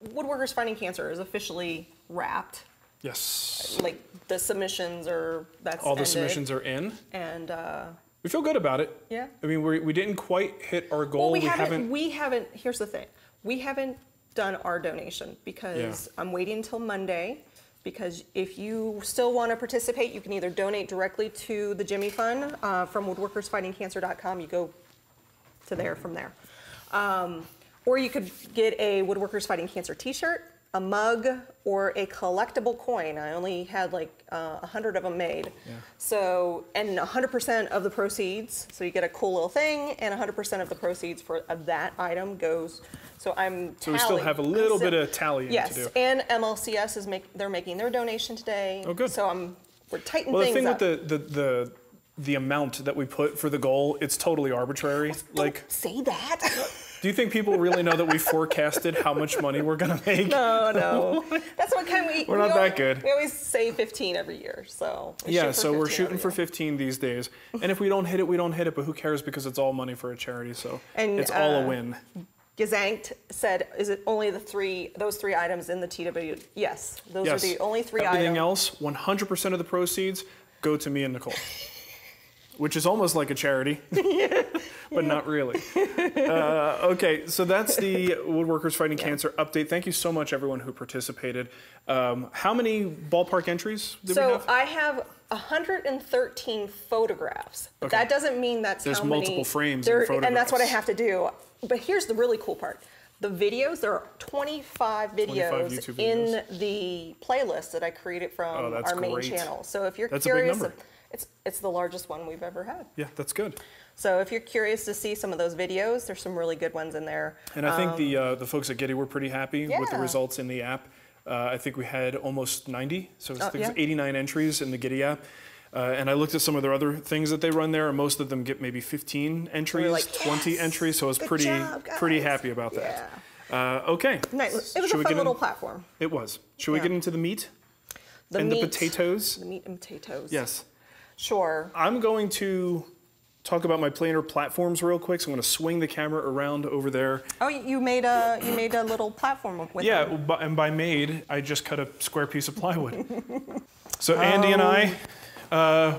Woodworkers Fighting Cancer is officially wrapped. Yes. Like the submissions are, that's all the ended. Submissions are in. And we feel good about it. Yeah. I mean, we didn't quite hit our goal. Well, we haven't, here's the thing. We haven't done our donation because I'm waiting until Monday, because if you still want to participate, you can either donate directly to the Jimmy Fund from woodworkersfightingcancer.com. You go to there from there. Or you could get a Woodworkers Fighting Cancer t-shirt, a mug, or a collectible coin. I only had like 100 of them made. Yeah. So, and 100% of the proceeds, so you get a cool little thing, and 100% of the proceeds of that item goes, so I'm So we still have a little bit of tallying to do. Yes, and MLCS they're making their donation today. Oh, good. So we're tightening things up. Well, the thing with the amount that we put for the goal, it's totally arbitrary. Don't say that. Do you think people really know that we forecasted how much money we're gonna make? No. That's what kind we're not that good. We always say 15 every year, so. So we're shooting for 15 these days. And if we don't hit it, we don't hit it, but who cares, because it's all money for a charity, so it's all a win. Gazankt said, is it only those three items in the TW? Yes, those are the only three items. Everything else, 100% of the proceeds go to me and Nicole. Which is almost like a charity, but not really. Okay, so that's the Woodworkers Fighting Cancer update. Thank you so much, everyone who participated. How many ballpark entries did we have? So I have 113 photographs. But that doesn't mean that's There's how many. multiple frames and photographs. And that's what I have to do. But here's the really cool part. The videos, there are 25 videos in the playlist that I created from our main channel. So if you're curious, it's the largest one we've ever had. Yeah, that's good. So if you're curious to see some of those videos, there's some really good ones in there. And I think the folks at Getty were pretty happy with the results in the app. I think we had almost 90, so I think it's 89 entries in the Getty app. And I looked at some of their other things that they run there, and most of them get maybe 15 entries, like, 20 entries, so I was pretty happy about that. Okay. Nice. It was a fun little platform. It was. Should we get into the meat? The potatoes? The meat and potatoes. Yes. Sure. I'm going to talk about my planer platforms real quick, so I'm going to swing the camera around over there. Oh, you made a little platform with them. And by made, I just cut a square piece of plywood. So Andy and I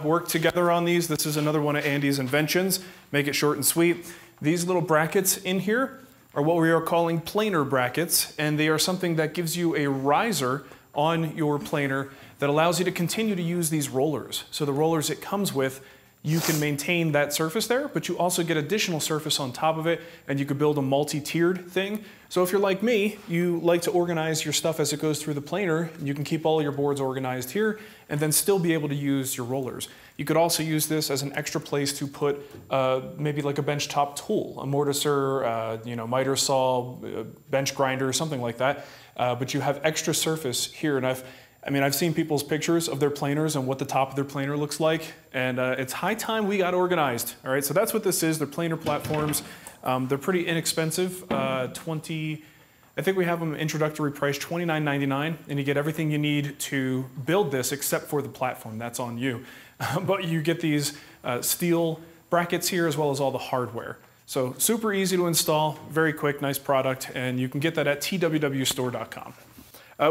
worked together on these. This is another one of Andy's inventions. Make it short and sweet. These little brackets in here are what we are calling planer brackets, and they are something that gives you a riser on your planer that allows you to continue to use these rollers. So the rollers it comes with, you can maintain that surface there, but you also get additional surface on top of it, and you could build a multi-tiered thing. So if you're like me, you like to organize your stuff as it goes through the planer, you can keep all your boards organized here, and then still be able to use your rollers. You could also use this as an extra place to put maybe like a benchtop tool, a mortiser, miter saw, bench grinder, something like that. But you have extra surface here, and I've seen people's pictures of their planers and what the top of their planer looks like, and it's high time we got organized. All right, so that's what this is. They're planer platforms. They're pretty inexpensive. I think we have them introductory price $29.99, and you get everything you need to build this except for the platform. That's on you. But you get these steel brackets here as well as all the hardware. So super easy to install, very quick, nice product, and you can get that at TWWStore.com.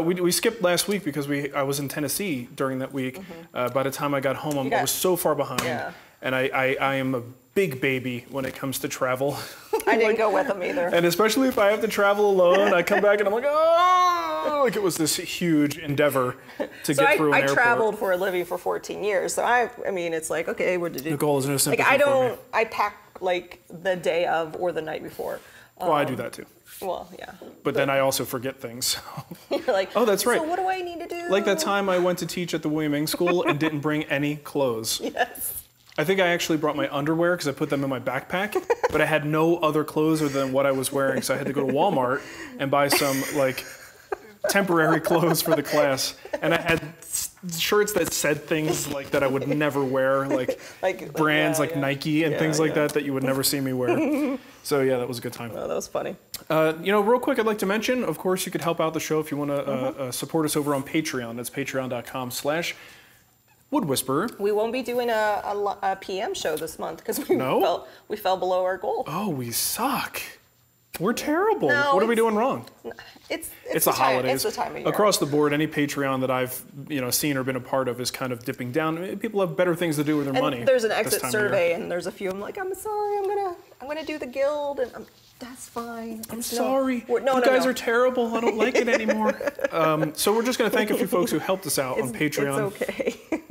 We skipped last week because I was in Tennessee during that week. By the time I got home, I was so far behind. Yeah. And I am a big baby when it comes to travel. I didn't go with them either. And especially if I have to travel alone, I come back and I'm like, oh, like it was this huge endeavor to get through an airport. I traveled for a living for 14 years, so I mean, it's like, okay, what did you do? Nicole is no sympathy for me. I pack like the day of or the night before. Well, I do that too. Well, yeah. But then I also forget things. You're like, oh, that's right. So what do I need to do? Like that time I went to teach at the William Ing School and didn't bring any clothes. Yes. I think I actually brought my underwear because I put them in my backpack, but I had no other clothes other than what I was wearing, so I had to go to Walmart and buy some like temporary clothes for the class. And I had shirts that said things like that I would never wear, like brands like Nike and things like that you would never see me wear. So yeah, that was a good time. Oh, that was funny. Real quick, I'd like to mention, of course, you could help out the show if you want to support us over on Patreon. That's patreon.com/woodwhisperer. We won't be doing a PM show this month because we fell below our goal. Oh, we suck. We're terrible. No, what are we doing wrong? It's the holidays. It's the time of year. Across the board, any Patreon that I've seen or been a part of is kind of dipping down. I mean, people have better things to do with their money. There's an exit survey, and there's a few. I'm like, I'm sorry, I'm gonna do the guild, and that's fine. I'm sorry. You guys are terrible. I don't like it anymore. So we're just gonna thank a few folks who helped us out on Patreon. It's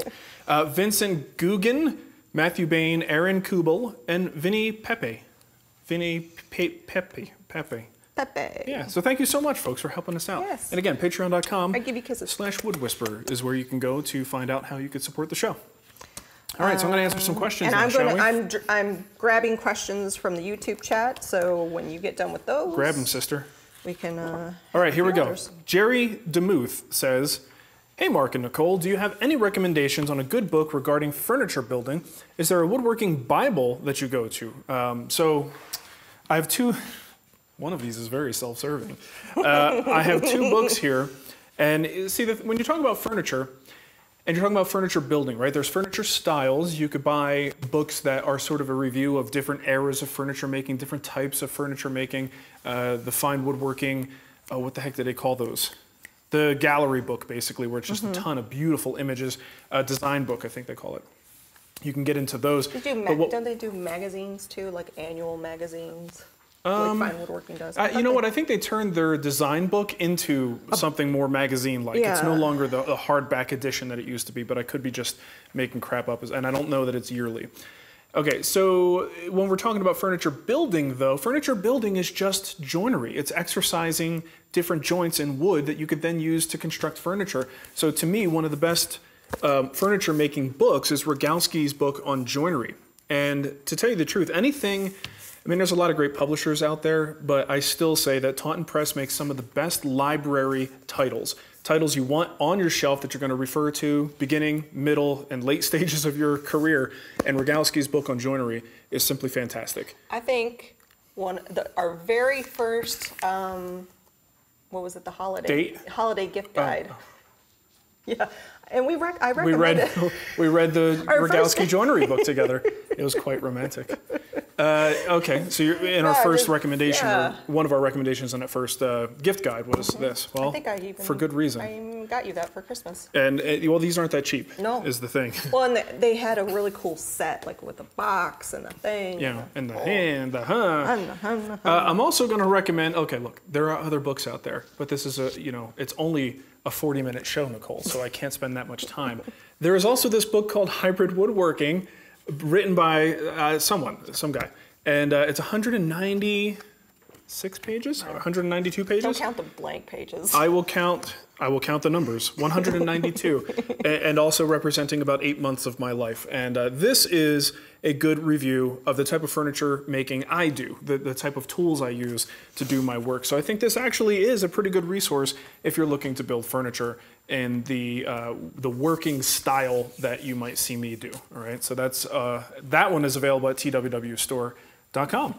okay. Vincent Guggen, Matthew Bain, Aaron Kubel, and Vinny Pepe. Pepe. Yeah, so thank you so much, folks, for helping us out. Yes. And again, patreon.com I give you kisses. /woodwhisper is where you can go to find out how you could support the show. All right, so I'm going to answer some questions and now, I'm grabbing questions from the YouTube chat, so when you get done with those... Grab them, sister. We can... All right, here we go. Jerry DeMuth says, hey, Mark and Nicole, do you have any recommendations on a good book regarding furniture building? Is there a woodworking Bible that you go to? So I have two... One of these is very self-serving. I have two books here, and see, when you talk about furniture, and you're talking about furniture building, right? There's furniture styles. You could buy books that are sort of a review of different eras of furniture making, different types of furniture making, the fine woodworking, what the heck do they call those? The gallery book, basically, where it's just a ton of beautiful images. Design book, I think they call it. You can get into those. Don't they do magazines too, like annual magazines? Like Fine Woodworking does. You know what? I think they turned their design book into something more magazine-like. Yeah. It's no longer the hardback edition that it used to be, but I could be just making crap up, and I don't know that it's yearly. Okay, so when we're talking about furniture building, though, furniture building is just joinery. It's exercising different joints in wood that you could then use to construct furniture. So to me, one of the best furniture making books is Rogalski's book on joinery. And to tell you the truth, I mean, there's a lot of great publishers out there, but I still say that Taunton Press makes some of the best library titles. Titles you want on your shelf that you're going to refer to beginning, middle, and late stages of your career. And Rogalski's book on joinery is simply fantastic. I think our very first, what was it, the holiday gift guide. Yeah, and I recommend it. We read the Rogalski joinery book together. It was quite romantic. Okay, so you're in our first recommendation, or one of our recommendations on that first gift guide was this. Well, I think I even, for good reason. I got you that for Christmas. And well, these aren't that cheap. No, is the thing. Well, and they had a really cool set, like with the box and the thing. Yeah, and the hand, the I'm also going to recommend. Okay, look, there are other books out there, but this is it's only a 40-minute show, Nicole, so I can't spend that much time. There is also this book called Hybrid Woodworking, written by some guy, and it's 196 pages, 192 pages. Don't count the blank pages. I will count the numbers. 192, and also representing about 8 months of my life. And this is a good review of the type of furniture making I do, the type of tools I use to do my work. So I think this actually is a pretty good resource if you're looking to build furniture in the working style that you might see me do. All right, so that's that one is available at TWWStore.com.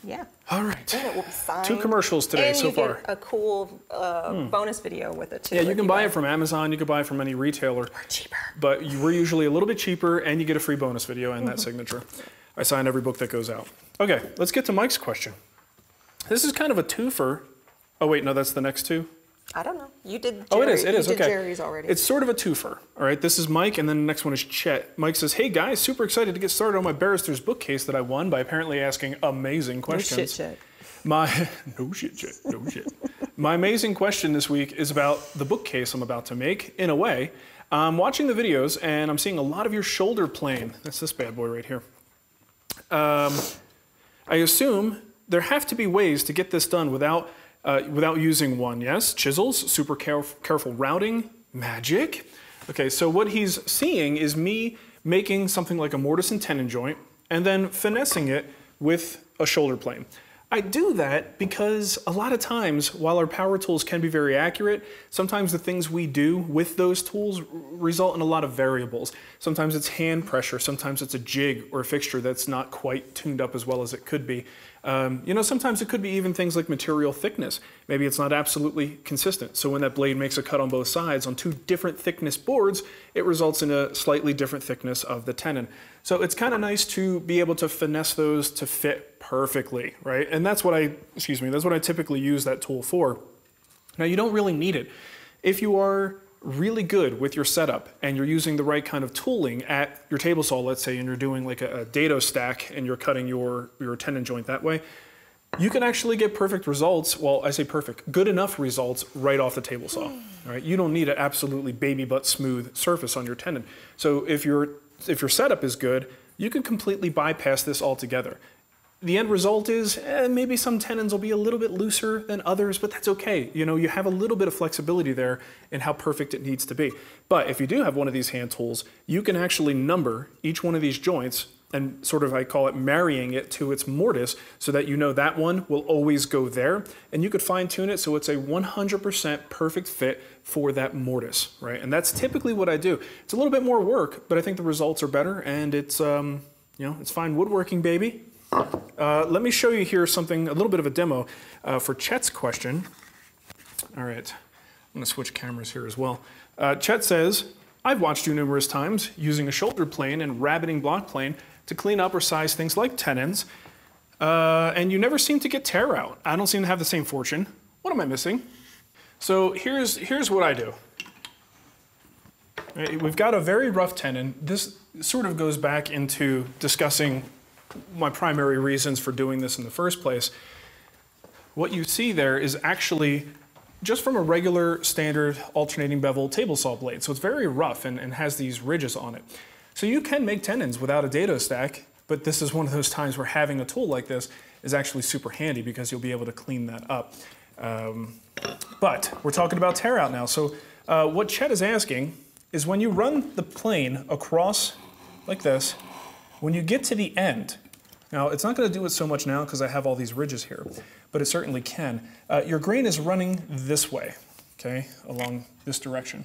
Yeah. All right. And it will be signed. 2 commercials today so far. And you get a cool bonus video with it too. Yeah, you can buy it from Amazon. You can buy it from any retailer. We're cheaper. But we're usually a little bit cheaper, and you get a free bonus video and that signature. I sign every book that goes out. Okay, let's get to Mike's question. This is kind of a twofer. Oh wait, no, that's the next two. I don't know. You did. Oh, it is. It is. You did Okay. Jerry's already. It's sort of a twofer. All right. This is Mike, and then the next one is Chet. Mike says, "Hey guys, super excited to get started on my barrister's bookcase that I won by apparently asking amazing questions." No shit, Chet. No shit, Chet. No shit. My amazing question this week is about the bookcase I'm about to make. In a way, I'm watching the videos and I'm seeing a lot of your shoulder plane. That's this bad boy right here. I assume there have to be ways to get this done without using one. Yes, chisels, super careful routing, magic. Okay, so what he's seeing is me making something like a mortise and tenon joint and then finessing it with a shoulder plane. I do that because a lot of times, while our power tools can be very accurate, sometimes the things we do with those tools result in a lot of variables. Sometimes it's hand pressure, sometimes it's a jig or a fixture that's not quite tuned up as well as it could be. Sometimes it could be even things like material thickness. Maybe it's not absolutely consistent. So when that blade makes a cut on both sides on 2 different thickness boards, it results in a slightly different thickness of the tenon. So it's kind of nice to be able to finesse those to fit perfectly, right? And that's what that's what I typically use that tool for. Now, you don't really need it. If you are really good with your setup and you're using the right kind of tooling at your table saw, let's say, and you're doing like a dado stack and you're cutting your tenon joint that way, you can actually get perfect results. Well, I say perfect, good enough results right off the table saw. All right, you don't need an absolutely baby butt smooth surface on your tenon. So if your setup is good, you can completely bypass this altogether. The end result is maybe some tenons will be a little bit looser than others, but that's okay. You know, you have a little bit of flexibility there in how perfect it needs to be. But if you do have one of these hand tools, you can actually number each one of these joints and sort of, I call it, marrying it to its mortise so that you know that one will always go there. And you could fine tune it so it's a 100% perfect fit for that mortise, right? And that's typically what I do. It's a little bit more work, but I think the results are better, and it's, you know, it's fine woodworking, baby. Let me show you here something, a little bit of a demo for Chet's question. All right, I'm gonna switch cameras here as well. Chet says, I've watched you numerous times using a shoulder plane and rabbiting block plane to clean up or size things like tenons, and you never seem to get tear out. I don't seem to have the same fortune. What am I missing? So here's what I do. Right, we've got a very rough tenon. This sort of goes back into discussing my primary reasons for doing this in the first place. What you see there is actually just from a regular standard alternating bevel table saw blade. So it's very rough and has these ridges on it. So you can make tenons without a dado stack, but this is one of those times where having a tool like this is actually super handy because you'll be able to clean that up. But we're talking about tear out now. So what Chet is asking is when you run the plane across like this, when you get to the end, now it's not going to do it so much now because I have all these ridges here, but it certainly can. Your grain is running this way, okay, along this direction.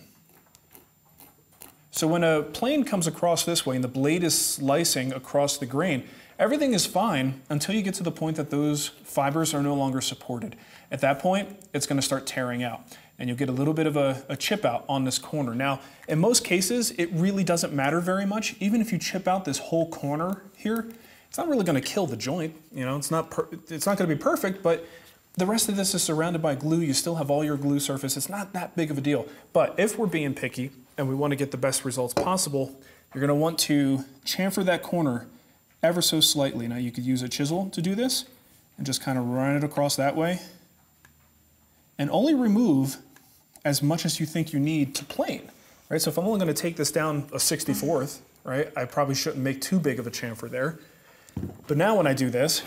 So when a plane comes across this way and the blade is slicing across the grain, everything is fine until you get to the point that those fibers are no longer supported. At that point, it's going to start tearing out, and you'll get a little bit of a chip out on this corner. Now, in most cases, it really doesn't matter very much. Even if you chip out this whole corner here, it's not really going to kill the joint. You know, it's not going to be perfect, but the rest of this is surrounded by glue. You still have all your glue surface. It's not that big of a deal. But if we're being picky and we want to get the best results possible, you're going to want to chamfer that corner ever so slightly. Now, you could use a chisel to do this and just kind of run it across that way. And only remove as much as you think you need to plane, right? So if I'm only going to take this down a 64th, right, I probably shouldn't make too big of a chamfer there. But now when I do this,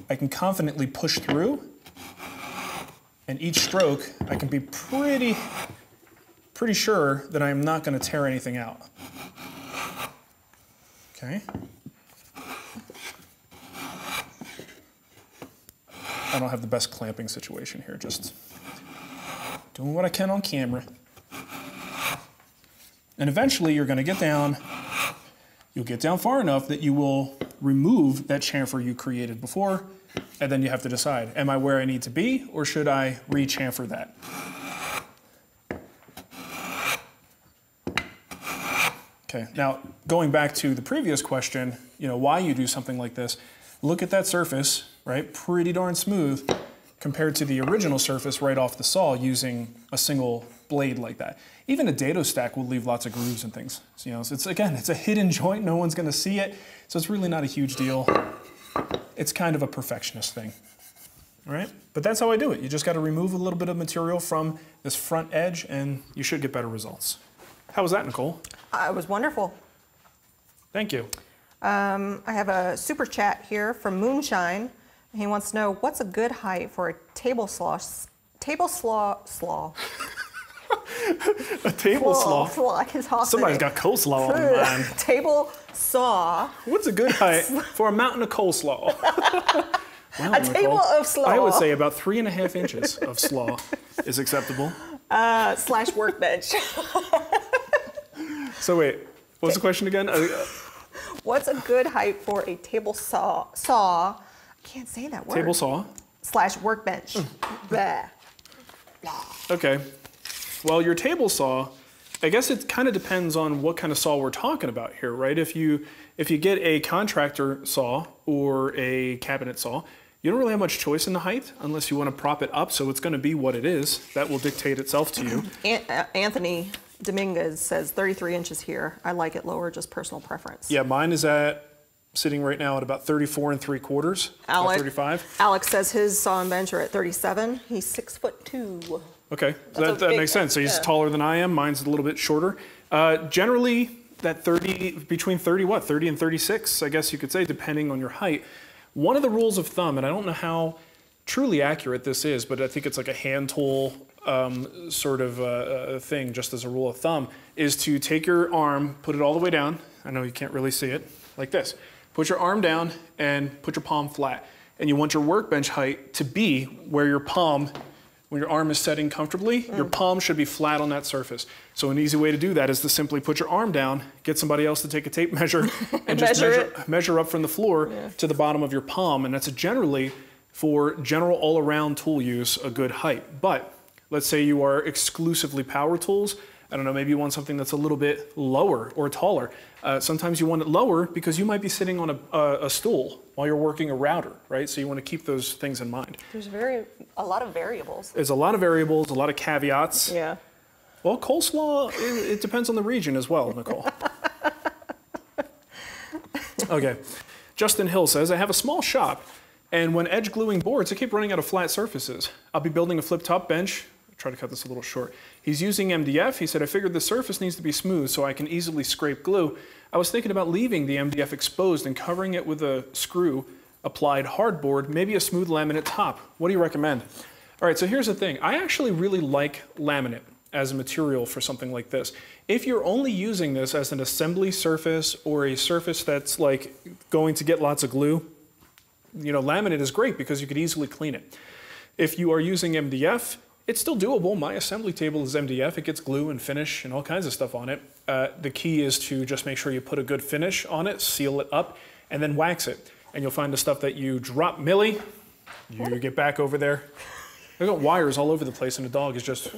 I can confidently push through, and each stroke I can be pretty sure that I'm not going to tear anything out. Okay. I don't have the best clamping situation here, just doing what I can on camera. And eventually you're going to get down, you'll get down far enough that you will remove that chamfer you created before, and then you have to decide, am I where I need to be, or should I re-chamfer that? Okay, now going back to the previous question, you know, why you do something like this, look at that surface, right? Pretty darn smooth compared to the original surface right off the saw using a single blade like that. Even a dado stack will leave lots of grooves and things. So, you know, so it's a hidden joint, no one's gonna see it, so it's really not a huge deal. It's kind of a perfectionist thing, all right? But that's how I do it. You just gotta remove a little bit of material from this front edge and you should get better results. How was that, Nicole? It was wonderful. Thank you. I have a super chat here from Moonshine. He wants to know, what's a good height for a table slaw? A table slaw? I can talk Somebody's got coleslaw on their mind. Table saw. What's a good height for a mountain of coleslaw? Wow, a table of slaw. I would say about 3.5 inches of slaw is acceptable. / workbench. So wait, what's the question again? What's a good height for a table saw? I can't say that word. Table saw? / workbench. Bleh. Okay. Well, your table saw I guess it kind of depends on what kind of saw we're talking about here, right? If you get a contractor saw or a cabinet saw, you don't really have much choice in the height unless you want to prop it up, so it's going to be what it is. That will dictate itself to you. Anthony Dominguez says 33 inches here. I like it lower, just personal preference. Yeah, mine is sitting right now at about 34 3/4, 35. Alex says his saw and bench are at 37. He's 6'2". Okay, so that makes sense. So he's taller than I am. Mine's a little bit shorter. Generally, that 30 and 36, I guess you could say, depending on your height. One of the rules of thumb, and I don't know how truly accurate this is, but I think it's like a hand tool sort of thing, just as a rule of thumb, is to take your arm, put it all the way down. I know you can't really see it, like this. Put your arm down and put your palm flat. And you want your workbench height to be where your palm, when your arm is setting comfortably, your palm should be flat on that surface. So an easy way to do that is to simply put your arm down, get somebody else to take a tape measure, and just measure up from the floor to the bottom of your palm. And that's generally, for general all-around tool use, a good height. But let's say you are exclusively power tools. I don't know, maybe you want something that's a little bit lower or taller. Sometimes you want it lower because you might be sitting on a stool while you're working a router, right? So you want to keep those things in mind. There's a lot of variables. There's a lot of variables, a lot of caveats. Yeah. Well, coleslaw, it depends on the region as well, Nicole. Okay. Justin Hill says, I have a small shop, and when edge gluing boards, I keep running out of flat surfaces. I'll be building a flip-top bench. Try to cut this a little short. He's using MDF. He said, I figured the surface needs to be smooth so I can easily scrape glue. I was thinking about leaving the MDF exposed and covering it with a screw applied hardboard, maybe a smooth laminate top. What do you recommend? All right, so here's the thing. I actually really like laminate as a material for something like this. If you're only using this as an assembly surface or a surface that's like going to get lots of glue, you know, laminate is great because you could easily clean it. If you are using MDF, it's still doable. My assembly table is MDF. It gets glue and finish and all kinds of stuff on it. The key is to just make sure you put a good finish on it, seal it up, and then wax it. And you'll find the stuff that you drop. Millie, you get back over there. I've got wires all over the place, and the dog is just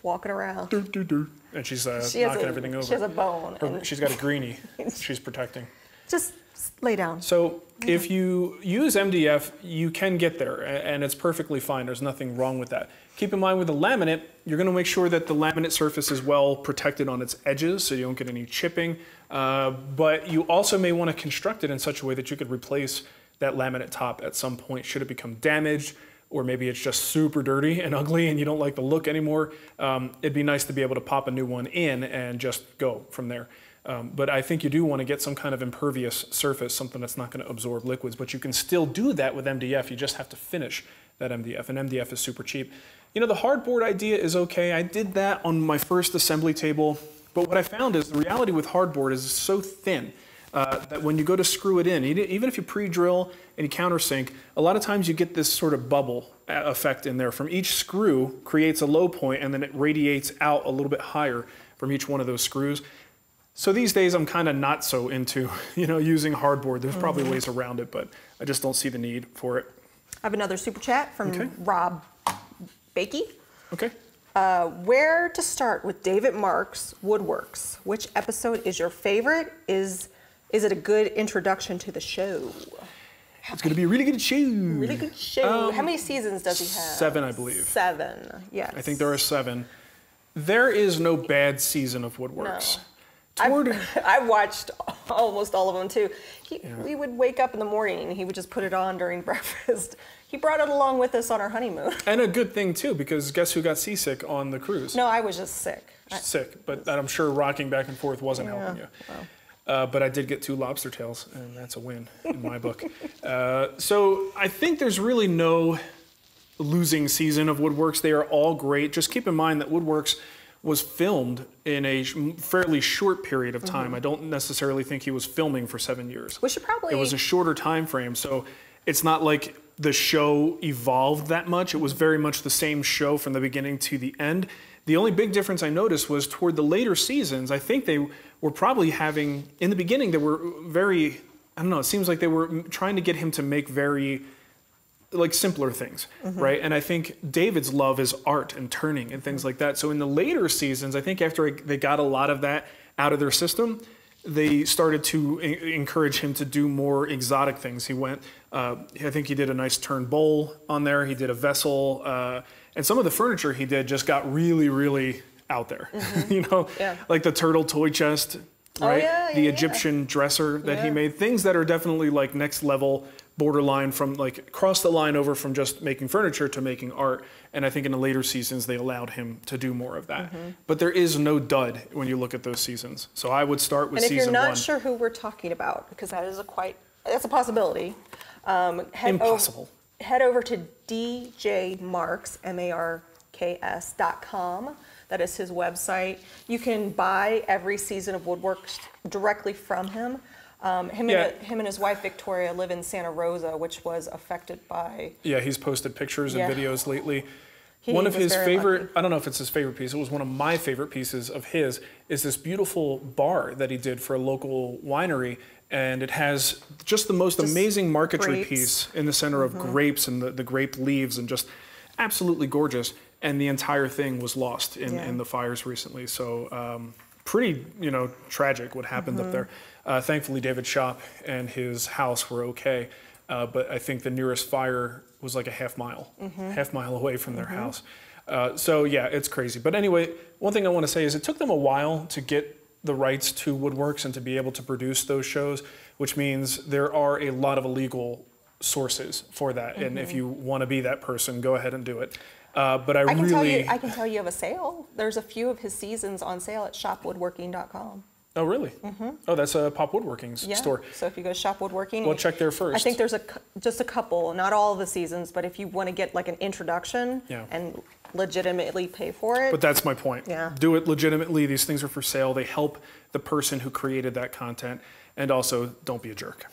walking around. And she's knocking everything over. She has a bone. She's got a greenie she's protecting. Just lay down. So if you use MDF, you can get there, and it's perfectly fine. There's nothing wrong with that. Keep in mind with the laminate, you're going to make sure that the laminate surface is well protected on its edges so you don't get any chipping. But you also may want to construct it in such a way that you could replace that laminate top at some point should it become damaged, or maybe it's just super dirty and ugly and you don't like the look anymore. It'd be nice to be able to pop a new one in and just go from there. But I think you do want to get some kind of impervious surface, something that's not going to absorb liquids. But you can still do that with MDF. You just have to finish that MDF, and MDF is super cheap. You know, the hardboard idea is okay. I did that on my first assembly table, but what I found is the reality with hardboard is it's so thin that when you go to screw it in, even if you pre-drill and you countersink, a lot of times you get this sort of bubble effect in there. From each screw creates a low point, and then it radiates out a little bit higher from each one of those screws. So these days I'm kind of not so into, you know, using hardboard. There's probably ways around it, but I just don't see the need for it. I have another super chat from Rob Bakey. Okay. Where to start with David Marks Woodworks? Which episode is your favorite? Is it a good introduction to the show? It's going to be a really good show. Really good show. How many seasons does he have? 7, I believe. 7, yes. I think there are 7. There is no bad season of Woodworks. No. I've watched almost all of them too. We would wake up in the morning and he would just put it on during breakfast. He brought it along with us on our honeymoon. And a good thing too, because guess who got seasick on the cruise? No, I was just sick. But I'm sure rocking back and forth wasn't helping you. Wow. But I did get 2 lobster tails, and that's a win in my book. So I think there's really no losing season of Woodworks. They are all great. Just keep in mind that Woodworks was filmed in a fairly short period of time. I don't necessarily think he was filming for 7 years. We should probably... It was a shorter time frame, so it's not like the show evolved that much. It was very much the same show from the beginning to the end. The only big difference I noticed was toward the later seasons, I think they were probably having... In the beginning, they were very... I don't know, it seems like they were trying to get him to make very like simpler things, right? And I think David's love is art and turning and things like that. So in the later seasons, I think after they got a lot of that out of their system, they started to encourage him to do more exotic things. He went, I think he did a nice turn bowl on there. He did a vessel, and some of the furniture he did just got really, really out there. You know, like the turtle toy chest, right? The Egyptian dresser that he made. Things that are definitely like next level, borderline from like cross the line over from just making furniture to making art. And I think in the later seasons they allowed him to do more of that. But there is no dud when you look at those seasons. So I would start with season 1. And if you're not sure who we're talking about, because that is that's a possibility. Impossible. Head over to djmarks, marks.com. That is his website. You can buy every season of Woodworks directly from him. Him and his wife Victoria live in Santa Rosa, which was affected by... Yeah, he's posted pictures and videos lately. One of his favorite, I don't know if it's his favorite piece, it was one of my favorite pieces of his, is this beautiful bar that he did for a local winery. And it has just the most amazing marquetry piece in the center of grapes and the grape leaves, and just absolutely gorgeous. And the entire thing was lost in the fires recently. So pretty, tragic what happened up there. Thankfully, David's shop and his house were okay. But I think the nearest fire was like a half mile away from their house. So yeah, it's crazy. But anyway, one thing I want to say is it took them a while to get the rights to Woodworks and to be able to produce those shows, which means there are a lot of illegal sources for that. And if you want to be that person, go ahead and do it. But I can tell you of a sale. There's a few of his seasons on sale at shopwoodworking.com. Oh, really? Oh, that's a Pop Woodworking store. So if you go to Shop Woodworking, we'll check there first. I think there's just a couple, not all of the seasons, but if you want to get like an introduction and legitimately pay for it. But that's my point. Do it legitimately. These things are for sale. They help the person who created that content, and also don't be a jerk.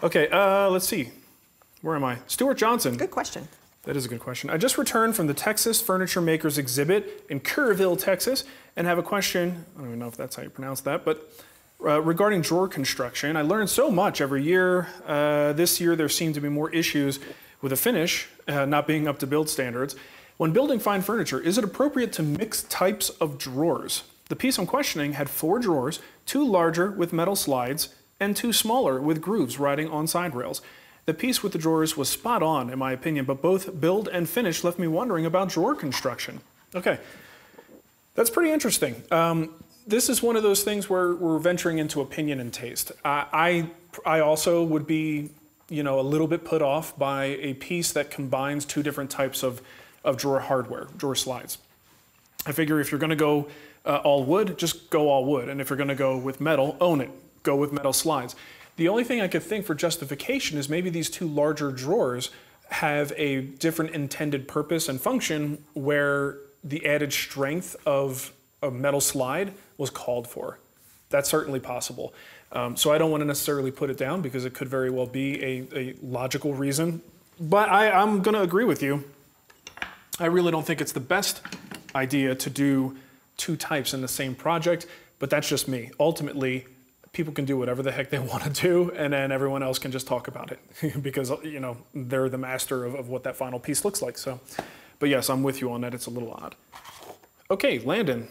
Okay, let's see. Where am I? Stuart Johnson. Good question. That is a good question. I just returned from the Texas Furniture Makers exhibit in Kerrville, Texas, and have a question. I don't even know if that's how you pronounce that, but regarding drawer construction. I learned so much every year. This year there seemed to be more issues with the finish not being up to build standards. When building fine furniture, is it appropriate to mix types of drawers? The piece I'm questioning had 4 drawers, 2 larger with metal slides, and 2 smaller with grooves riding on side rails. The piece with the drawers was spot on, in my opinion, but both build and finish left me wondering about drawer construction. Okay, that's pretty interesting. This is one of those things where we're venturing into opinion and taste. I also would be, a little bit put off by a piece that combines 2 different types of drawer hardware, drawer slides. I figure if you're going to go all wood, just go all wood, and if you're going to go with metal, own it. Go with metal slides. The only thing I could think for justification is maybe these 2 larger drawers have a different intended purpose and function where the added strength of a metal slide was called for. That's certainly possible. So I don't want to necessarily put it down because it could very well be a logical reason. But I'm going to agree with you. I really don't think it's the best idea to do 2 types in the same project, but that's just me. Ultimately, people can do whatever the heck they want to do, and then everyone else can just talk about it because, they're the master of what that final piece looks like. So, but yes, I'm with you on that. It's a little odd. Okay, Landon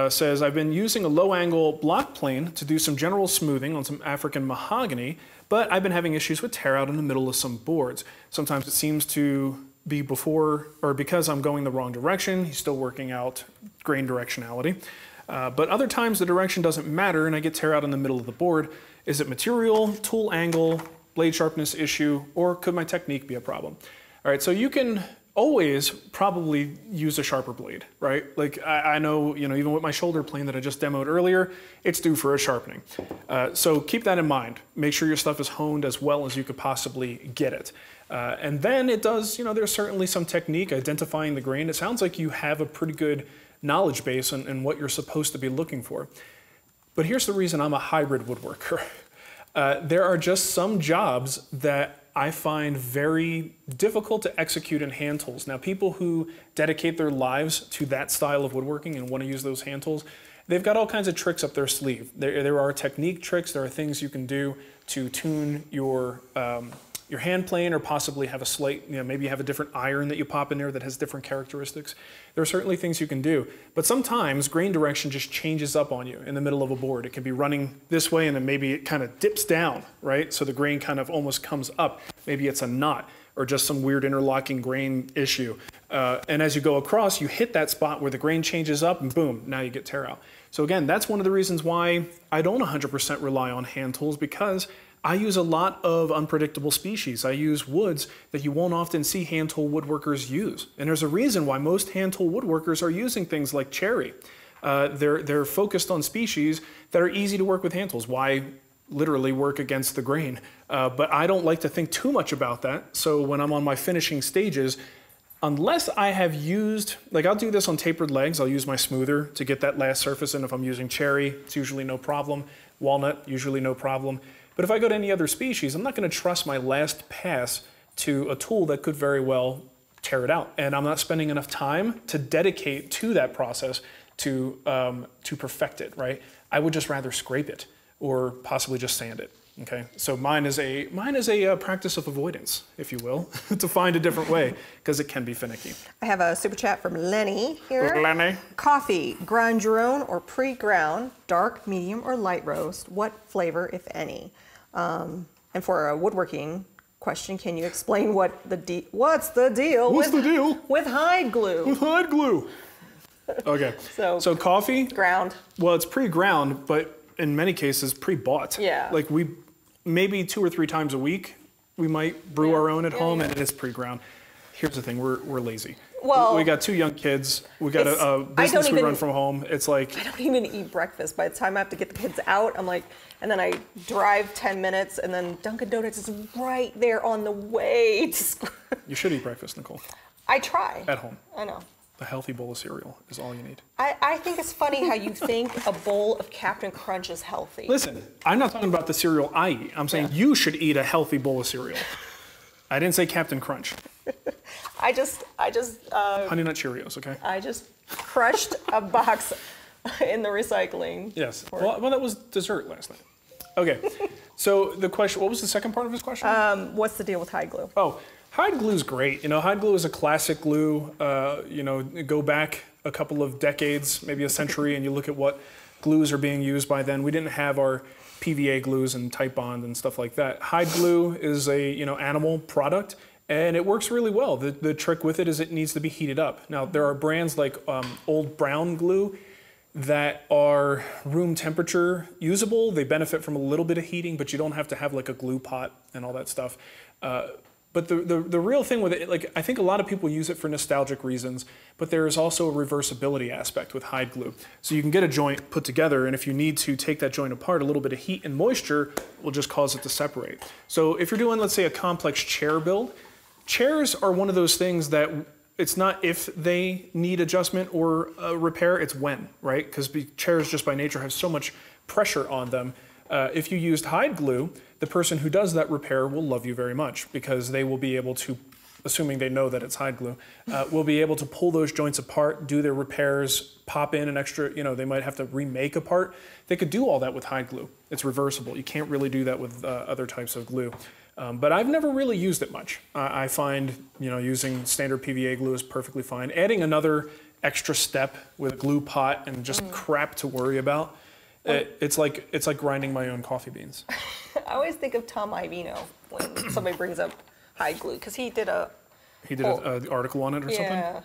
says, I've been using a low-angle block plane to do some general smoothing on some African mahogany, but I've been having issues with tear out in the middle of some boards. Sometimes it seems to be because I'm going the wrong direction. He's still working out grain directionality. But other times the direction doesn't matter and I get tear out in the middle of the board. Is it material, tool angle, blade sharpness issue, or could my technique be a problem? All right, so you can always probably use a sharper blade, right? Like I know, even with my shoulder plane that I just demoed earlier, it's due for a sharpening. So keep that in mind. Make sure your stuff is honed as well as you could possibly get it. And then it does, there's certainly some technique identifying the grain. It sounds like you have a pretty good knowledge base and what you're supposed to be looking for. But here's the reason I'm a hybrid woodworker. There are just some jobs that I find very difficult to execute in hand tools. Now, people who dedicate their lives to that style of woodworking and want to use those hand tools, they've got all kinds of tricks up their sleeve. There are technique tricks, there are things you can do to tune your your hand plane or possibly have a slight, maybe you have a different iron that you pop in there that has different characteristics. There are certainly things you can do. But sometimes grain direction just changes up on you in the middle of a board. It can be running this way and then maybe it kind of dips down, right? So the grain kind of almost comes up. Maybe it's a knot or just some weird interlocking grain issue. And as you go across, you hit that spot where the grain changes up and boom, now you get tear out. So again, that's one of the reasons why I don't 100% rely on hand tools, because I use a lot of unpredictable species. I use woods that you won't often see hand tool woodworkers use. And there's a reason why most hand tool woodworkers are using things like cherry. They're focused on species that are easy to work with hand tools. Why literally work against the grain? But I don't like to think too much about that. So when I'm on my finishing stages, unless I have used, like I'll do this on tapered legs, I'll use my smoother to get that last surface in. If I'm using cherry, it's usually no problem. Walnut, usually no problem. But if I go to any other species, I'm not going to trust my last pass to a tool that could very well tear it out. And I'm not spending enough time to dedicate to that process to perfect it, right? I would just rather scrape it or possibly just sand it. Okay, so mine is a practice of avoidance, if you will, to find a different way, because it can be finicky. I have a super chat from Lenny here. Lenny. Coffee, ground your own or pre-ground, dark, medium, or light roast? What flavor, if any? And for a woodworking question, can you explain what's the deal? What's the deal with hide glue? With hide glue. Okay. So coffee. Ground. Well, it's pre-ground, but in many cases pre-bought. Yeah. Like maybe 2 or 3 times a week, we might brew our own at home, and it is pre-ground. Here's the thing, we're lazy. Well, we got 2 young kids. We got a business we run from home. It's like I don't even eat breakfast. By the time I have to get the kids out, I'm like, and then I drive 10 minutes, and then Dunkin' Donuts is right there on the way to. You should eat breakfast, Nicole. I try. At home. I know. A healthy bowl of cereal is all you need. I think it's funny how you think a bowl of Captain Crunch is healthy. Listen, I'm not talking about the cereal I eat. I'm saying you should eat a healthy bowl of cereal. I didn't say Captain Crunch. I just Honey Nut Cheerios, okay? I just crushed a box in the recycling. Yes. Well, that was dessert last night. Okay. So the question, what was the second part of his question? What's the deal with hide glue? Oh, hide glue is great. Hide glue is a classic glue. Go back a couple of decades, maybe a century, and you look at what glues are being used by then. We didn't have our PVA glues and Type Bond and stuff like that. Hide glue is a animal product, and it works really well. The trick with it is it needs to be heated up. Now there are brands like Old Brown glue that are room temperature usable. They benefit from a little bit of heating, but you don't have to have like a glue pot and all that stuff. But the real thing with it, like I think a lot of people use it for nostalgic reasons, but there is also a reversibility aspect with hide glue. So you can get a joint put together, and if you need to take that joint apart, a little bit of heat and moisture will just cause it to separate. So if you're doing, let's say, a complex chair build, chairs are one of those things that it's not if they need adjustment or repair, it's when, right? Because chairs just by nature have so much pressure on them. If you used hide glue, the person who does that repair will love you very much, because they will be able to, assuming they know that it's hide glue, will be able to pull those joints apart, do their repairs, pop in an extra, they might have to remake a part. They could do all that with hide glue. It's reversible. You can't really do that with other types of glue. But I've never really used it much. I find, using standard PVA glue is perfectly fine. Adding another extra step with a glue pot and just crap to worry about, it's like grinding my own coffee beans. I always think of Tom Ivino when somebody brings up hide glue, because he did an article on it or something? I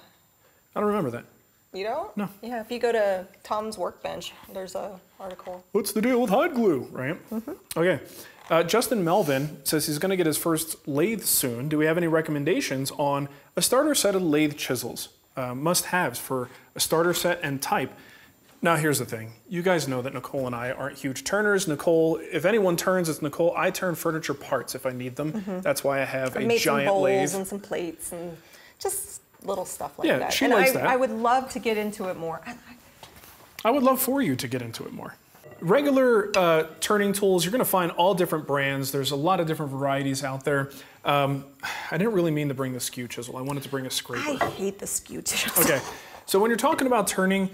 don't remember that. You don't? No. Yeah, if you go to Tom's Workbench, there's an article. What's the deal with hide glue, right? Okay. Justin Melvin says he's going to get his first lathe soon. Do we have any recommendations on a starter set of lathe chisels? Must-haves for a starter set and type. Now, here's the thing. You guys know that Nicole and I aren't huge turners. Nicole, if anyone turns, it's Nicole. I turn furniture parts if I need them. That's why I have a giant lathe. Made some bowls and some plates and just little stuff like that. Yeah, she likes that. I would love to get into it more. I would love for you to get into it more. Regular turning tools, you're going to find all different brands. There's a lot of different varieties out there. I didn't really mean to bring the skew chisel. I wanted to bring a scraper. I hate the skew chisel. Okay, so when you're talking about turning,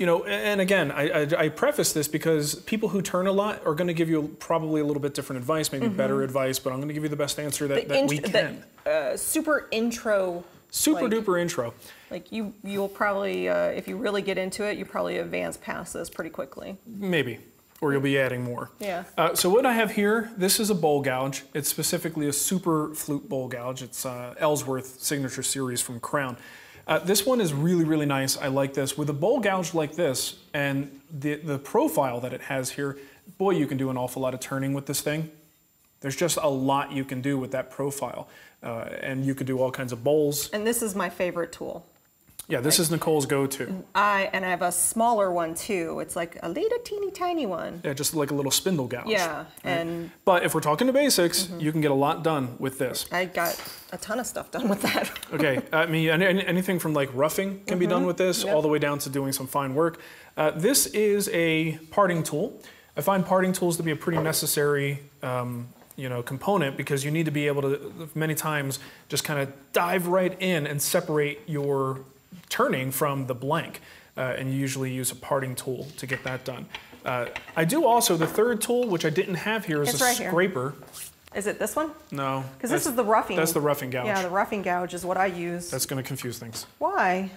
You know, and again, I preface this because people who turn a lot are going to give you probably a little bit different advice, maybe better advice, but I'm going to give you the best answer that we can. Super intro. Super duper intro. Like you'll probably, if you really get into it, you probably advance past this pretty quickly. Maybe, or you'll be adding more. Yeah. So what I have here, this is a bowl gouge. It's specifically a super flute bowl gouge. It's Ellsworth Signature Series from Crown. This one is really, really nice. I like this. With a bowl gouge like this and the profile that it has here, boy, you can do an awful lot of turning with this thing. There's just a lot you can do with that profile. And you could do all kinds of bowls. And this is my favorite tool. Yeah, this is Nicole's go-to. I have a smaller one too. It's like a little teeny tiny one. Yeah, just like a little spindle gouge. Yeah, right? But if we're talking to basics, you can get a lot done with this. I got a ton of stuff done with that. Okay, I mean, anything from like roughing can be done with this, all the way down to doing some fine work. This is a parting tool. I find parting tools to be a pretty necessary component, because you need to be able to, many times, just kind of dive right in and separate your turning from the blank. And you usually use a parting tool to get that done. I do also, the third tool, which I didn't have here, is a scraper. Is it this one? No. Because this is the roughing. That's the roughing gouge. Yeah, the roughing gouge is what I use. That's going to confuse things. Why?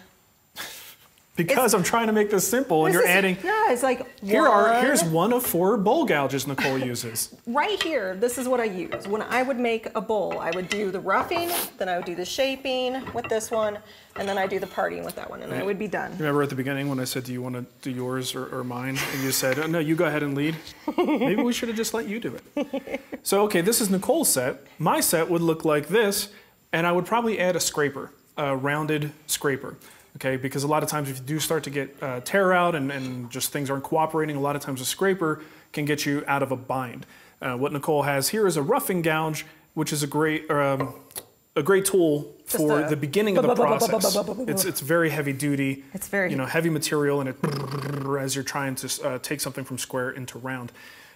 Because I'm trying to make this simple, and you're adding. Yeah, it's like here's one of 4 bowl gouges Nicole uses. Right here, this is what I use. When I would make a bowl, I would do the roughing, then I would do the shaping with this one, and then I do the parting with that one, and I would be done. Remember at the beginning when I said, do you want to do yours or mine? And you said, oh, no, you go ahead and lead. Maybe we should have just let you do it. So, okay, this is Nicole's set. My set would look like this, and I would probably add a scraper, a rounded scraper. Okay, because a lot of times if you do start to get tear out and just things aren't cooperating, a lot of times a scraper can get you out of a bind. What Nicole has here is a roughing gouge, which is a great tool for the beginning of the process. It's very heavy duty. It's very heavy material, and it as you're trying to take something from square into round.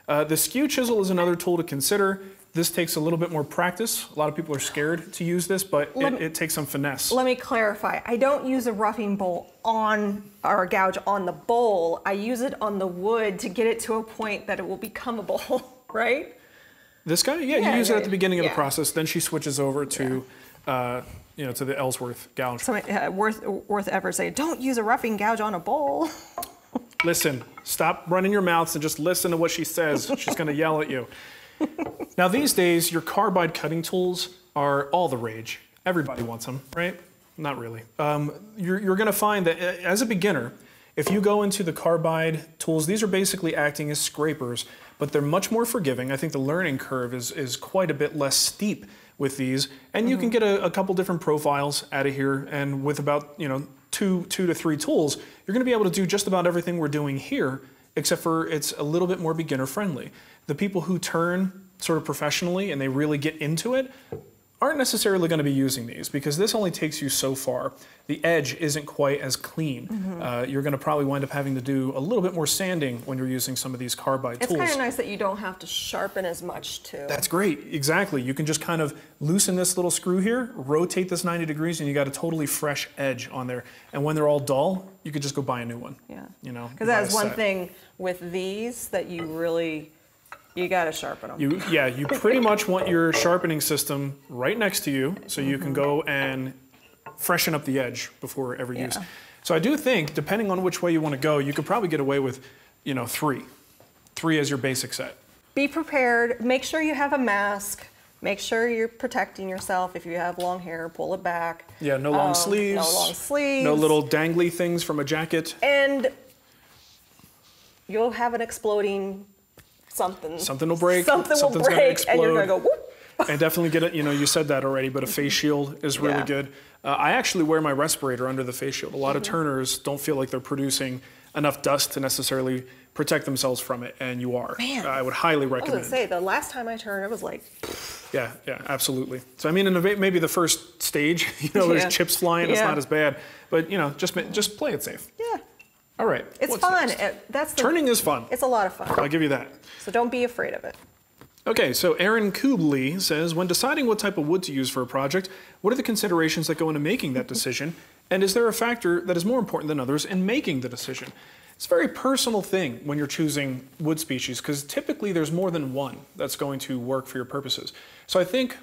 The skew chisel is another tool to consider. This takes a little bit more practice. A lot of people are scared to use this, but it takes some finesse. Let me clarify. I don't use a roughing bowl or a gouge on the bowl. I use it on the wood to get it to a point that it will become a bowl, right? This guy? Yeah, you use it at the beginning of the process. Then she switches over to, to the Ellsworth gouge. So worth ever say, don't use a roughing gouge on a bowl. Listen, stop running your mouths and just listen to what she says. She's going to yell at you. Now these days, your carbide cutting tools are all the rage. Everybody wants them, right? Not really. You're going to find that as a beginner, if you go into the carbide tools, these are basically acting as scrapers, but they're much more forgiving. I think the learning curve is quite a bit less steep with these, and you can get a couple different profiles out of here, and with about 2 to 3 tools, you're going to be able to do just about everything we're doing here, except for it's a little bit more beginner friendly. The people who turn sort of professionally and they really get into it aren't necessarily going to be using these, because this only takes you so far. The edge isn't quite as clean. You're going to probably wind up having to do a little bit more sanding when you're using some of these carbide tools. It's kind of nice that you don't have to sharpen as much too. That's great, exactly. You can just kind of loosen this little screw here, rotate this 90 degrees, and you got a totally fresh edge on there. And when they're all dull, you could just go buy a new one. Yeah. Because that's one thing with these that you got to sharpen them. You pretty much want your sharpening system right next to you, so you can go and freshen up the edge before every use. So I do think, depending on which way you want to go, you could probably get away with, 3. 3 as your basic set. Be prepared. Make sure you have a mask. Make sure you're protecting yourself. If you have long hair, pull it back. Yeah, no long sleeves. No long sleeves. No little dangly things from a jacket. And you'll have an exploding something. Something will break. Something's will break, and you're gonna go whoop. And definitely get it. You said that already, but a face shield is really good. I actually wear my respirator under the face shield. A lot of turners don't feel like they're producing enough dust to necessarily protect themselves from it, and you are. Man, I would highly recommend. I was gonna say, the last time I turned, it was like. Yeah, absolutely. So I mean, in maybe the first stage, there's chips flying. It's not as bad, but just play it safe. Yeah. All right. It's fun. Turning is fun. It's a lot of fun. I'll give you that. So don't be afraid of it. Okay, so Aaron Kubley says, when deciding what type of wood to use for a project, what are the considerations that go into making that decision? And is there a factor that is more important than others in making the decision? It's a very personal thing when you're choosing wood species, because typically there's more than one that's going to work for your purposes. So I think,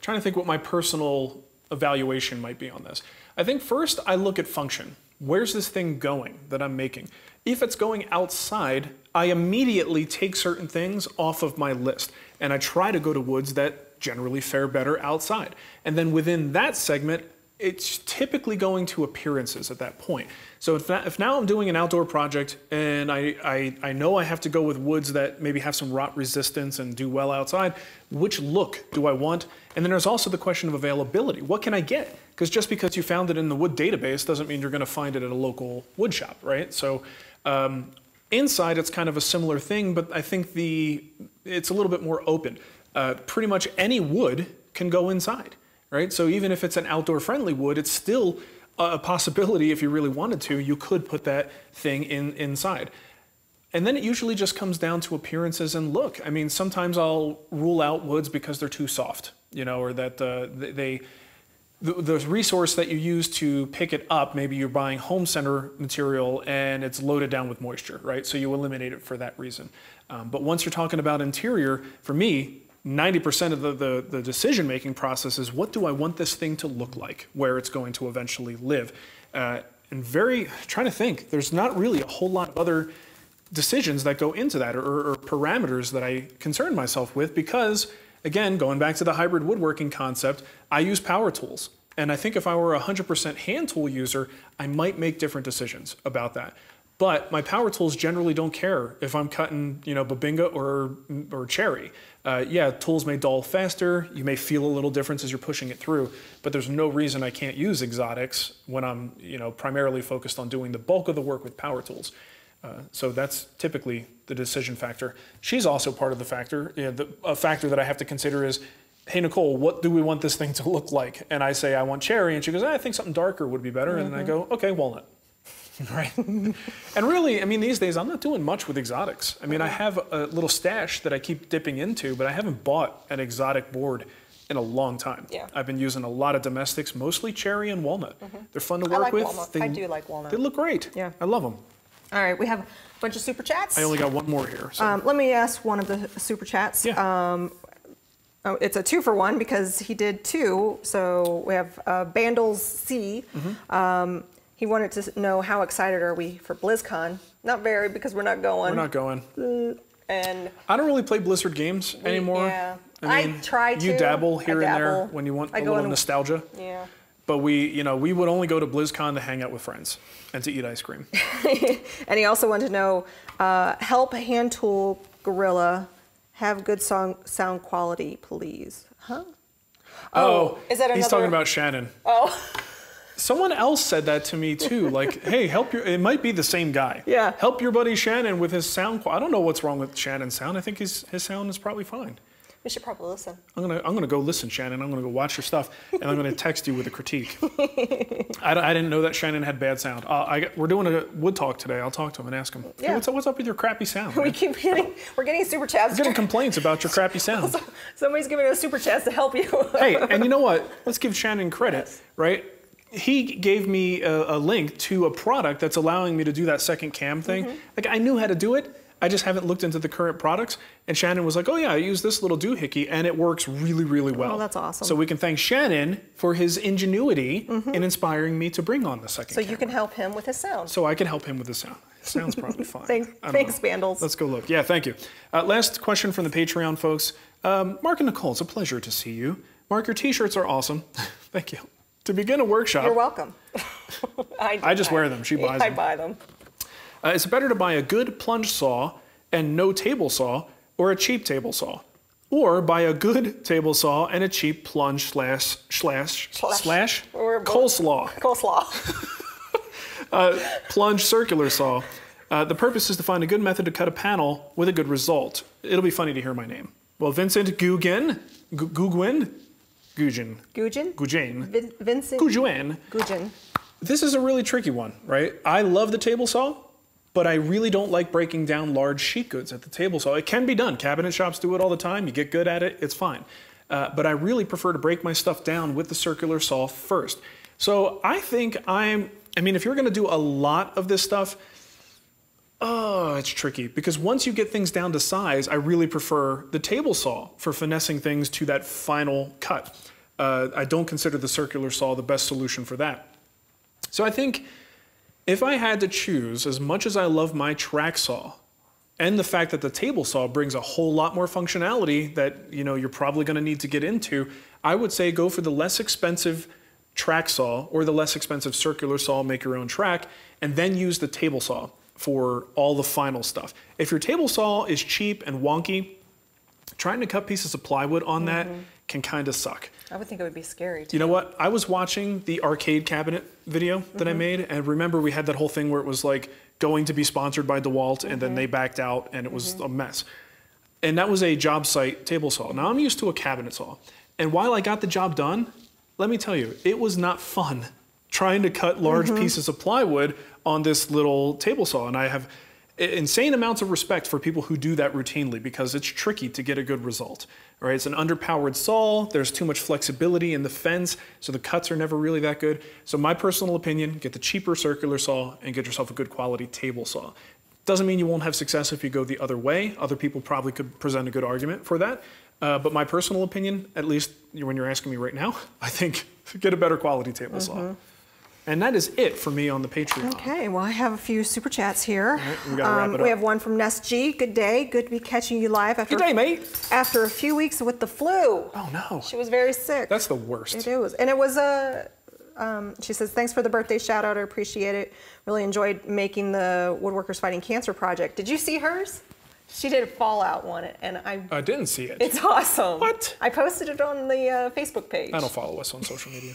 trying to think what my personal evaluation might be on this. I think first I look at function. Where's this thing going that I'm making? If it's going outside, I immediately take certain things off of my list, and I try to go to woods that generally fare better outside. And then within that segment, it's typically going to appearances at that point. So if now I'm doing an outdoor project and I know I have to go with woods that maybe have some rot resistance and do well outside, which look do I want? And then there's also the question of availability. What can I get? Because just because you found it in the wood database doesn't mean you're going to find it at a local wood shop, right? So inside it's kind of a similar thing, but I think it's a little bit more open. Pretty much any wood can go inside. Right? So even if it's an outdoor friendly wood, it's still a possibility. If you really wanted to, you could put that thing inside. And then it usually just comes down to appearances and look. I mean, sometimes I'll rule out woods because they're too soft, you know, or that the resource that you use to pick it up, maybe you're buying home center material and it's loaded down with moisture, right? So you eliminate it for that reason. But once you're talking about interior, for me, 90% of the decision-making process is, what do I want this thing to look like, where it's going to eventually live? And trying to think, there's not really a whole lot of other decisions that go into that, or parameters that I concern myself with, because, again, going back to the hybrid woodworking concept, I use power tools. And I think if I were a 100% hand tool user, I might make different decisions about that. But my power tools generally don't care if I'm cutting, you know, babinga or cherry. Yeah, tools may dull faster. You may feel a little difference as you're pushing it through, but there's no reason I can't use exotics when I'm, you know, primarily focused on doing the bulk of the work with power tools. So that's typically the decision factor. She's also part of the factor. You know, a factor that I have to consider is, hey, Nicole, what do we want this thing to look like? And I say, I want cherry. And she goes, I think something darker would be better. And then I go, okay, walnut. Right. And really, I mean, these days I'm not doing much with exotics. I mean, I have a little stash that I keep dipping into, but I haven't bought an exotic board in a long time. Yeah. I've been using a lot of domestics, mostly cherry and walnut. They're fun to work with. Walnut. I do like walnut. They look great. Yeah. I love them. All right, we have a bunch of super chats. I only got one more here. So. Let me ask one of the super chats. Yeah. It's a 2-for-1 because he did 2. So we have Bandles C. He wanted to know, how excited are we for Blizzcon? Not very, because we're not going. We're not going. And I don't really play Blizzard games anymore. Yeah. I mean, try to. You dabble here and there when you want a little nostalgia. Yeah. But we would only go to Blizzcon to hang out with friends and to eat ice cream. And he also wanted to know, help hand tool gorilla have good sound quality, please. Huh? Oh, is that another? He's talking about Shannon. Oh. Someone else said that to me too, like, hey, it might be the same guy. Yeah. Help your buddy Shannon with his sound quality. I don't know what's wrong with Shannon's sound. I think his sound is probably fine. We should probably listen. I'm gonna go listen, Shannon. I'm gonna go watch your stuff, and I'm gonna text you with a critique. I didn't know that Shannon had bad sound. We're doing a wood talk today. I'll talk to him and ask him. Yeah. Hey, what's up with your crappy sound? We're getting super chats. We're getting complaints about your crappy sound. Somebody's giving us super chats to help you. Hey, and you know what? Let's give Shannon credit, right? He gave me a link to a product that's allowing me to do that second cam thing. Like, I knew how to do it. I just haven't looked into the current products. And Shannon was like, oh yeah, I use this little doohickey and it works really, really well. Oh, that's awesome. So we can thank Shannon for his ingenuity in inspiring me to bring on the second camera. You can help him with his sound. So I can help him with his sound. It sounds probably fine. Thanks, Bandles. Let's go look. Yeah, thank you. Last question from the Patreon folks. Mark and Nicole, it's a pleasure to see you. Mark, your t-shirts are awesome. Thank you. To begin a workshop. You're welcome. I just wear them. She buys them. I buy them. Is it better to buy a good plunge saw and no table saw, or a cheap table saw? Or buy a good table saw and a cheap plunge slash coleslaw? Plunge circular saw. The purpose is to find a good method to cut a panel with a good result. It'll be funny to hear my name. Well, Vincent Vincent Guggen. This is a really tricky one, right? I love the table saw, but I really don't like breaking down large sheet goods at the table saw. It can be done. Cabinet shops do it all the time. You get good at it, it's fine. But I really prefer to break my stuff down with the circular saw first. So I think if you're gonna do a lot of this stuff, Oh, it's tricky because once you get things down to size, I really prefer the table saw for finessing things to that final cut. I don't consider the circular saw the best solution for that. So I think if I had to choose, as much as I love my track saw, and the fact that the table saw brings a whole lot more functionality that you're probably going to need to get into, I would say go for the less expensive track saw or the less expensive circular saw, make your own track, and then use the table saw for all the final stuff. If your table saw is cheap and wonky, trying to cut pieces of plywood on that can kind of suck. I would think it would be scary too. You know what? I was watching the arcade cabinet video that I made, and remember we had that whole thing where it was like going to be sponsored by DeWalt, and then they backed out, and it was a mess. And that was a job site table saw. Now I'm used to a cabinet saw, and while I got the job done, let me tell you, it was not fun trying to cut large pieces of plywood on this little table saw, and I have insane amounts of respect for people who do that routinely because it's tricky to get a good result. Right? It's an underpowered saw, there's too much flexibility in the fence, so the cuts are never really that good. So my personal opinion, get the cheaper circular saw and get yourself a good quality table saw. Doesn't mean you won't have success if you go the other way. Other people probably could present a good argument for that. But my personal opinion, at least when you're asking me right now, I think get a better quality table saw. And that is it for me on the Patreon. Okay, well, I have a few super chats here. Right, we gotta wrap it up. We have one from Ness G. Good day. Good to be catching you live after. Good day, mate. After a few weeks with the flu. Oh no. She was very sick. That's the worst. It was, and it was a. She says, "Thanks for the birthday shout out. I appreciate it. Really enjoyed making the Woodworkers Fighting Cancer project. Did you see hers? She did a Fallout one, and I didn't see it. It's awesome. What? I posted it on the Facebook page. I don't follow us on social media.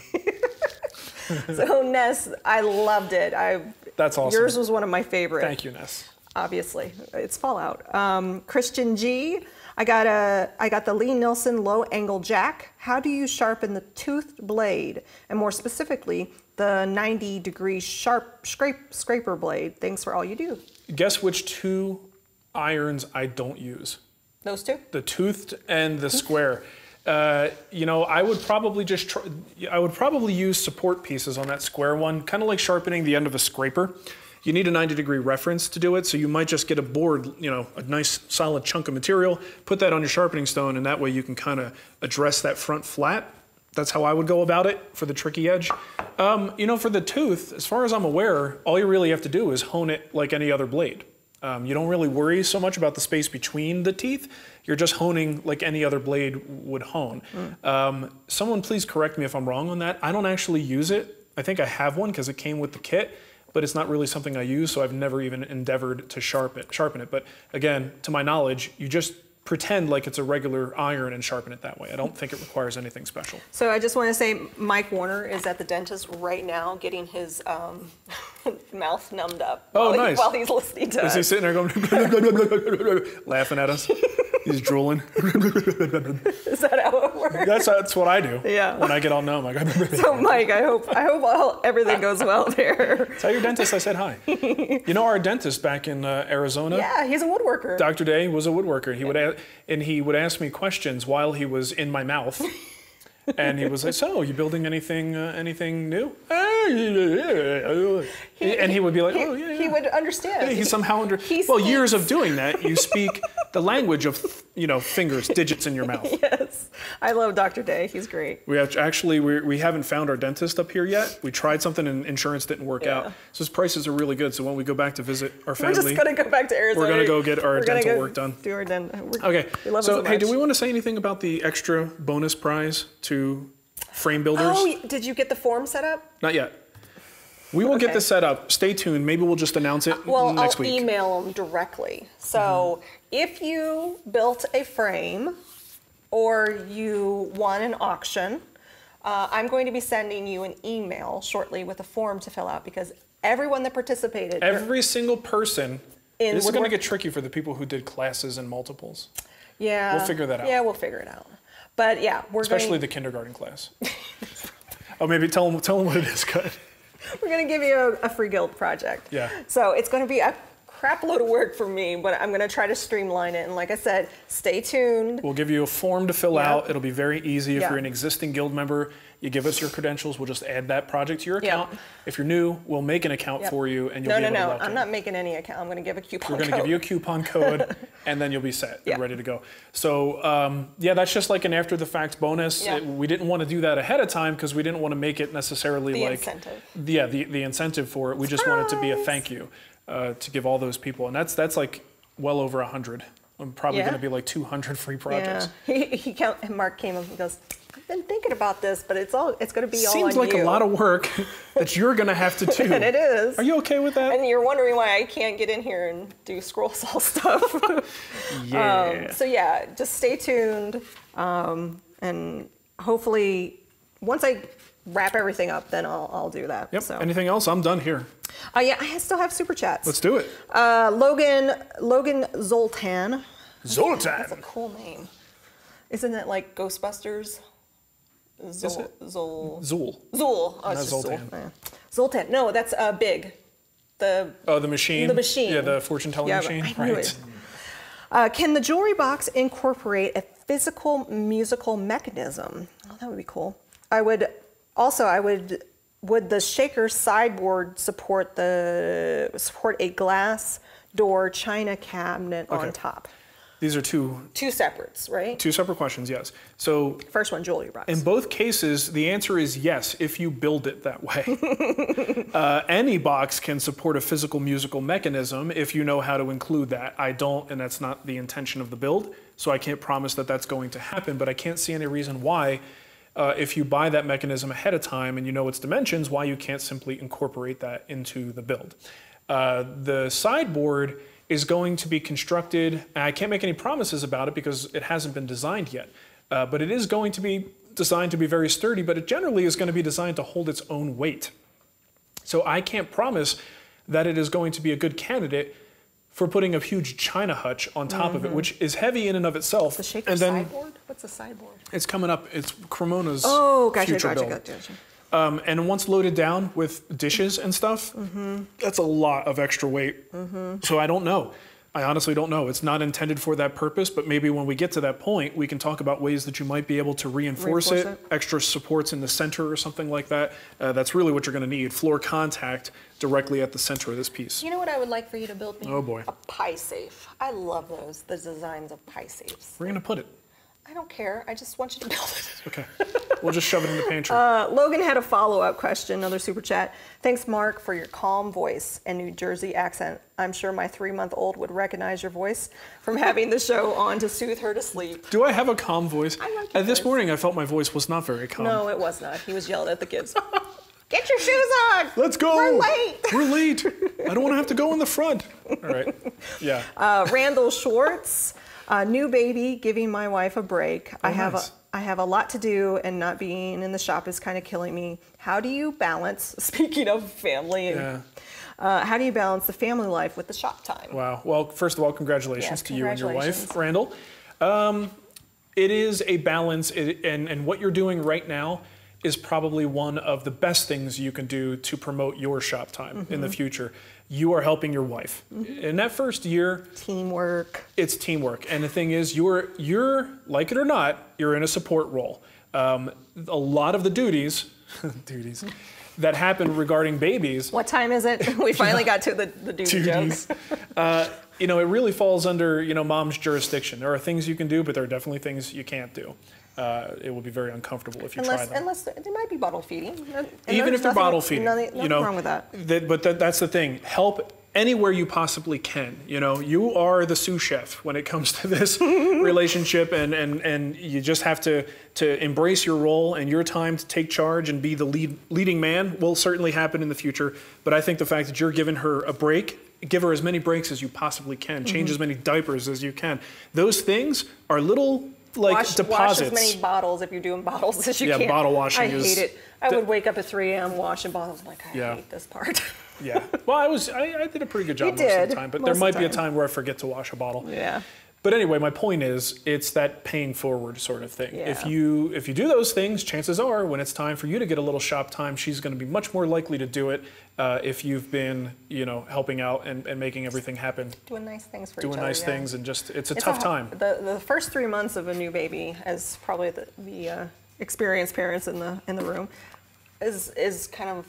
So Ness, I loved it. That's awesome. Yours was one of my favorites. Thank you, Ness. Obviously, it's Fallout. Christian G, I got the Lee Nielsen low angle jack. How do you sharpen the toothed blade, and more specifically, the 90-degree sharp scraper blade? Thanks for all you do. Guess which two irons I don't use? Those two? The toothed and the square. I would probably I would probably use support pieces on that square one, kind of like sharpening the end of a scraper. You need a 90-degree reference to do it, so you might just get a board, a nice solid chunk of material, put that on your sharpening stone, and that way you can kind of address that front flat. That's how I would go about it for the tricky edge. For the tooth, as far as I'm aware, all you really have to do is hone it like any other blade. You don't really worry so much about the space between the teeth. You're just honing like any other blade would hone. Someone please correct me if I'm wrong on that. I don't actually use it. I think I have one because it came with the kit, but it's not really something I use, so I've never even endeavored to sharpen it. But again, to my knowledge, you just pretend like it's a regular iron and sharpen it that way. I don't think it requires anything special. So I just want to say Mike Warner is at the dentist right now getting his mouth numbed up nice. While he's listening to us. Is he sitting there going, laughing at us? He's drooling. Is that how it works? That's what I do. Yeah. When I get all numb, I go. So Mike, I hope everything goes well there. Tell your dentist I said hi. Our dentist back in Arizona. Yeah, he's a woodworker. Dr. Day was a woodworker. He would ask me questions while he was in my mouth. And he was like, "So, you building anything new?" And he would be like, "Oh, yeah." He would understand. He somehow years of doing that, you speak the language of fingers, digits in your mouth. Yes, I love Dr. Day. He's great. We haven't found our dentist up here yet. We tried something and insurance didn't work out. So his prices are really good. So when we go back to visit our family, we're just gonna go back to Arizona. We're gonna go get our dental work done. Do our dental. Okay. We love So it so hey, much. do we want to say anything about the extra bonus prize to frame builders? Oh, did you get the form set up? Not yet. We will get this set up. Stay tuned. Maybe we'll just announce it next week. I'll email them directly. So if you built a frame or you won an auction, I'm going to be sending you an email shortly with a form to fill out because everyone that participated. Every single person. This is going to get tricky for the people who did classes and multiples. Yeah. We'll figure that out. Yeah, we'll figure it out. But yeah, especially the kindergarten class. Oh, maybe tell them what it is, good. We're going to give you a free guild project. Yeah. So it's going to be a crap load of work for me, but I'm gonna try to streamline it. And like I said, stay tuned. We'll give you a form to fill out. It'll be very easy. If Yeah. you're an existing guild member, you give us your credentials. We'll just add that project to your account. If you're new, we'll make an account for you, and you'll be able to log in. I'm not making any account. I'm gonna give a coupon code. We're gonna give you a coupon code, and then you'll be set and ready to go. So yeah, that's just like an after the fact bonus. We didn't want to do that ahead of time because we didn't want to make it necessarily the like incentive. Yeah, the incentive for it. We just want it to be a thank you to give all those people, and that's like well over 100. I'm probably gonna be like 200 free projects. Yeah, Mark came up and goes, I've been thinking about this, but it's going to be all on you. Seems like a lot of work that you're going to have to do. And it is. Are you okay with that? And you're wondering why I can't get in here and do scroll saw stuff. So yeah, just stay tuned. And hopefully, once I wrap everything up, then I'll do that. Yep. So. Anything else? I'm done here. Yeah, I still have super chats. Let's do it. Logan Zoltan. Zoltan. That's a cool name. Isn't it like Ghostbusters? Zool. Zool. Oh, it's just Zoltan. Zool. Yeah. Zoltan. No, that's Big. The machine. The machine. Yeah, the fortune telling machine. I knew it. Can the jewelry box incorporate a physical musical mechanism? Oh, that would be cool. Would the shaker sideboard support a glass door china cabinet on top? These are two separates, right? Two separate questions, yes. So first one, jewelry box. In both cases, the answer is yes, if you build it that way. Any box can support a physical musical mechanism if you know how to include that. I don't, and that's not the intention of the build, so I can't promise that that's going to happen, but I can't see any reason why, if you buy that mechanism ahead of time and you know its dimensions, why you can't simply incorporate that into the build. The sideboard is going to be constructed, and I can't make any promises about it because it hasn't been designed yet, but it is going to be designed to be very sturdy, but it generally is going to be designed to hold its own weight. So I can't promise that it is going to be a good candidate for putting a huge china hutch on top of it, which is heavy in and of itself. The shaker sideboard? What's a sideboard? It's coming up. It's Cremona's future build. Gotcha. And once loaded down with dishes and stuff, that's a lot of extra weight. So I don't know. I honestly don't know. It's not intended for that purpose, but maybe when we get to that point, we can talk about ways that you might be able to reinforce it, extra supports in the center or something like that. That's really what you're going to need. Floor contact directly at the center of this piece. You know what I would like for you to build me? Oh boy. A pie safe. I love those, the designs of pie safes. Where are you going to put it? I don't care. I just want you to build it. Okay. We'll just shove it in the pantry. Logan had a follow-up question, another super chat. Thanks, Mark, for your calm voice and New Jersey accent. I'm sure my 3-month-old would recognize your voice from having the show on to soothe her to sleep. Do I have a calm voice? I like your This voice. morning, I felt my voice was not very calm. No, it was not. He was yelling at the kids. Get your shoes on! Let's go! We're late! We're late! I don't want to have to go in the front. All right. Yeah. Randall Schwartz. New baby, giving my wife a break. Oh, nice. I have a lot to do, and not being in the shop is kind of killing me. How do you balance, speaking of family, how do you balance the family life with the shop time? Wow. Well, first of all, congratulations to you and your wife, Randall. It is a balance, and what you're doing right now is probably one of the best things you can do to promote your shop time in the future. You are helping your wife. In that first year, teamwork. It's teamwork. And the thing is, you're like it or not, you're in a support role. A lot of the duties that happen regarding babies. What time is it? We finally got to the duty jokes. You know, it really falls under, mom's jurisdiction. There are things you can do, but there are definitely things you can't do. It will be very uncomfortable if you try them. Unless there might be bottle feeding. Even if they're bottle feeding. Nothing wrong with that. But that's the thing. Help anywhere you possibly can. You are the sous chef when it comes to this relationship, and you just have to embrace your role, and your time to take charge and be the leading man will certainly happen in the future. But I think the fact that you're giving her a break, give her as many breaks as you possibly can, change as many diapers as you can. Those things are little deposits. Wash as many bottles if you're doing bottles as you can. Yeah, bottle washing I hate it. I would wake up at 3 a.m. washing bottles. I'm like, I hate this part. Yeah. Well, I did a pretty good job most of the time, but there might be a time where I forget to wash a bottle. Yeah. But anyway, my point is, it's that paying forward sort of thing. Yeah. If you do those things, chances are when it's time for you to get a little shop time, she's going to be much more likely to do it if you've been, helping out and making everything happen. Doing nice things for each Doing other. nice things, and just, it's a tough time. The first 3 months of a new baby, as probably the experienced parents in the room, is kind of